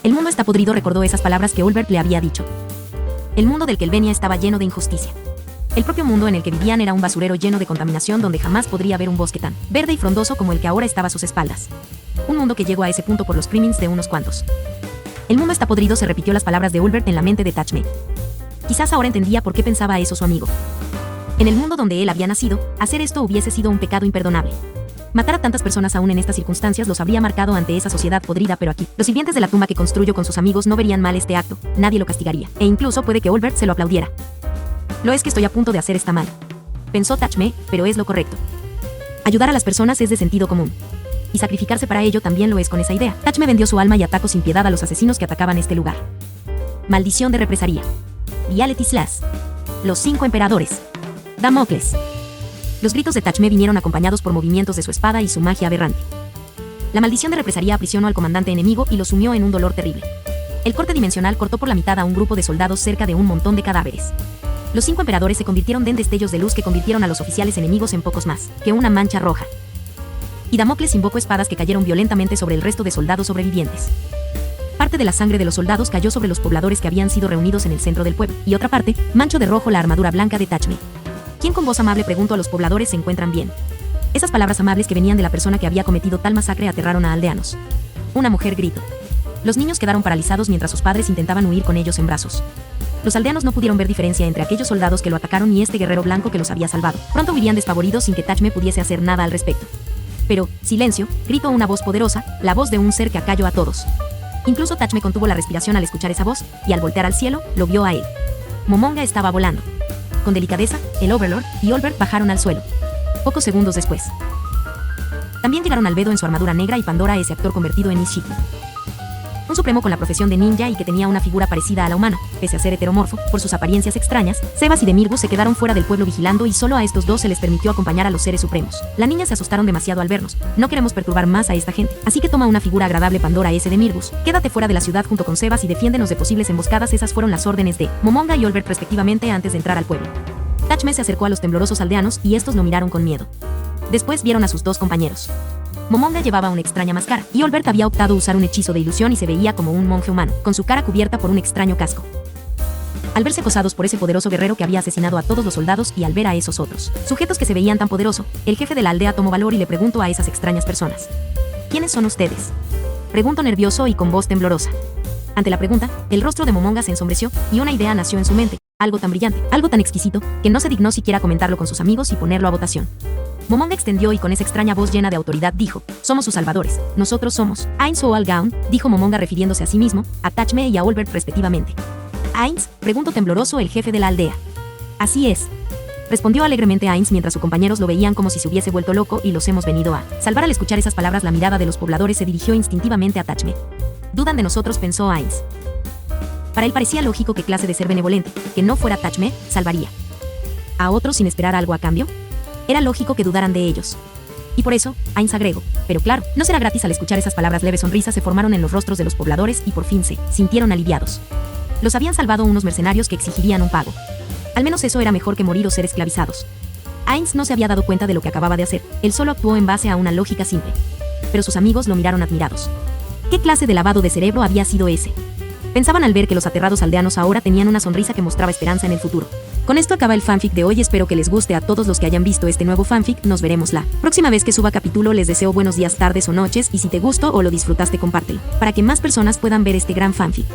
El mundo está podrido, recordó esas palabras que Olbert le había dicho. El mundo del que él venía estaba lleno de injusticia. El propio mundo en el que vivían era un basurero lleno de contaminación donde jamás podría haber un bosque tan verde y frondoso como el que ahora estaba a sus espaldas. Un mundo que llegó a ese punto por los crímenes de unos cuantos. El mundo está podrido, se repitió las palabras de Olbert en la mente de Tachme. Quizás ahora entendía por qué pensaba eso su amigo. En el mundo donde él había nacido, hacer esto hubiese sido un pecado imperdonable. Matar a tantas personas aún en estas circunstancias los habría marcado ante esa sociedad podrida, pero aquí, los sirvientes de la tumba que construyó con sus amigos no verían mal este acto, nadie lo castigaría, e incluso puede que Olbert se lo aplaudiera. Lo es que estoy a punto de hacer está mal, pensó Tachme, pero es lo correcto. Ayudar a las personas es de sentido común. Y sacrificarse para ello también lo es con esa idea. Tachme vendió su alma y atacó sin piedad a los asesinos que atacaban este lugar. Maldición de represaría. Reality Slash. Los 5 emperadores. Damocles. Los gritos de Tachme vinieron acompañados por movimientos de su espada y su magia aberrante. La maldición de represaría aprisionó al comandante enemigo y lo sumió en un dolor terrible. El corte dimensional cortó por la mitad a un grupo de soldados cerca de un montón de cadáveres. Los 5 emperadores se convirtieron en destellos de luz que convirtieron a los oficiales enemigos en pocos más que una mancha roja. Y Damocles invocó espadas que cayeron violentamente sobre el resto de soldados sobrevivientes. Parte de la sangre de los soldados cayó sobre los pobladores que habían sido reunidos en el centro del pueblo, y otra parte manchó de rojo la armadura blanca de Tachme. ¿Quién con voz amable preguntó a los pobladores se encuentran bien? Esas palabras amables que venían de la persona que había cometido tal masacre aterraron a aldeanos. Una mujer gritó. Los niños quedaron paralizados mientras sus padres intentaban huir con ellos en brazos. Los aldeanos no pudieron ver diferencia entre aquellos soldados que lo atacaron y este guerrero blanco que los había salvado. Pronto huirían despavoridos sin que Tachme pudiese hacer nada al respecto. Pero, silencio, gritó una voz poderosa, la voz de un ser que acalló a todos. Incluso Tachme contuvo la respiración al escuchar esa voz, y al voltear al cielo, lo vio a él. Momonga estaba volando. Con delicadeza, el Overlord y Olbert bajaron al suelo. Pocos segundos después. También llegaron Albedo en su armadura negra y Pandora, ese actor convertido en Ishiki. Un supremo con la profesión de ninja y que tenía una figura parecida a la humana, pese a ser heteromorfo, por sus apariencias extrañas. Sebas y Demirgus se quedaron fuera del pueblo vigilando y solo a estos 2 se les permitió acompañar a los seres supremos. Las niñas se asustaron demasiado al vernos. No queremos perturbar más a esta gente, así que toma una figura agradable, Pandora ese Demirgus. Quédate fuera de la ciudad junto con Sebas y defiéndenos de posibles emboscadas. Esas fueron las órdenes de Momonga y Olbert respectivamente antes de entrar al pueblo. Tachme se acercó a los temblorosos aldeanos y estos lo miraron con miedo. Después vieron a sus 2 compañeros. Momonga llevaba una extraña máscara, y Olbert había optado usar un hechizo de ilusión y se veía como un monje humano, con su cara cubierta por un extraño casco. Al verse acosados por ese poderoso guerrero que había asesinado a todos los soldados y al ver a esos otros sujetos que se veían tan poderosos, el jefe de la aldea tomó valor y le preguntó a esas extrañas personas: ¿Quiénes son ustedes? Preguntó nervioso y con voz temblorosa. Ante la pregunta, el rostro de Momonga se ensombreció, y una idea nació en su mente, algo tan brillante, algo tan exquisito, que no se dignó siquiera comentarlo con sus amigos y ponerlo a votación. Momonga extendió y con esa extraña voz llena de autoridad dijo: somos sus salvadores, nosotros somos Ain Soal Gaun, dijo Momonga refiriéndose a sí mismo, a Tachme y a Olbert respectivamente. Heinz?, preguntó tembloroso el jefe de la aldea. Así es, respondió alegremente Heinz mientras sus compañeros lo veían como si se hubiese vuelto loco, y los hemos venido a salvar. Al escuchar esas palabras, la mirada de los pobladores se dirigió instintivamente a Tachme. Dudan de nosotros, pensó Heinz. Para él parecía lógico que clase de ser benevolente, que no fuera Tachme, salvaría a otros sin esperar algo a cambio. Era lógico que dudaran de ellos. Y por eso, Heinz agregó, pero claro, no será gratis. Al escuchar esas palabras, leves sonrisas se formaron en los rostros de los pobladores y por fin se sintieron aliviados. Los habían salvado unos mercenarios que exigirían un pago. Al menos eso era mejor que morir o ser esclavizados. Heinz no se había dado cuenta de lo que acababa de hacer, él solo actuó en base a una lógica simple. Pero sus amigos lo miraron admirados. ¿Qué clase de lavado de cerebro había sido ese? Pensaban al ver que los aterrados aldeanos ahora tenían una sonrisa que mostraba esperanza en el futuro. Con esto acaba el fanfic de hoy, espero que les guste a todos los que hayan visto este nuevo fanfic. Nos veremos la próxima vez que suba capítulo. Les deseo buenos días, tardes o noches, y si te gustó o lo disfrutaste, compártelo, para que más personas puedan ver este gran fanfic.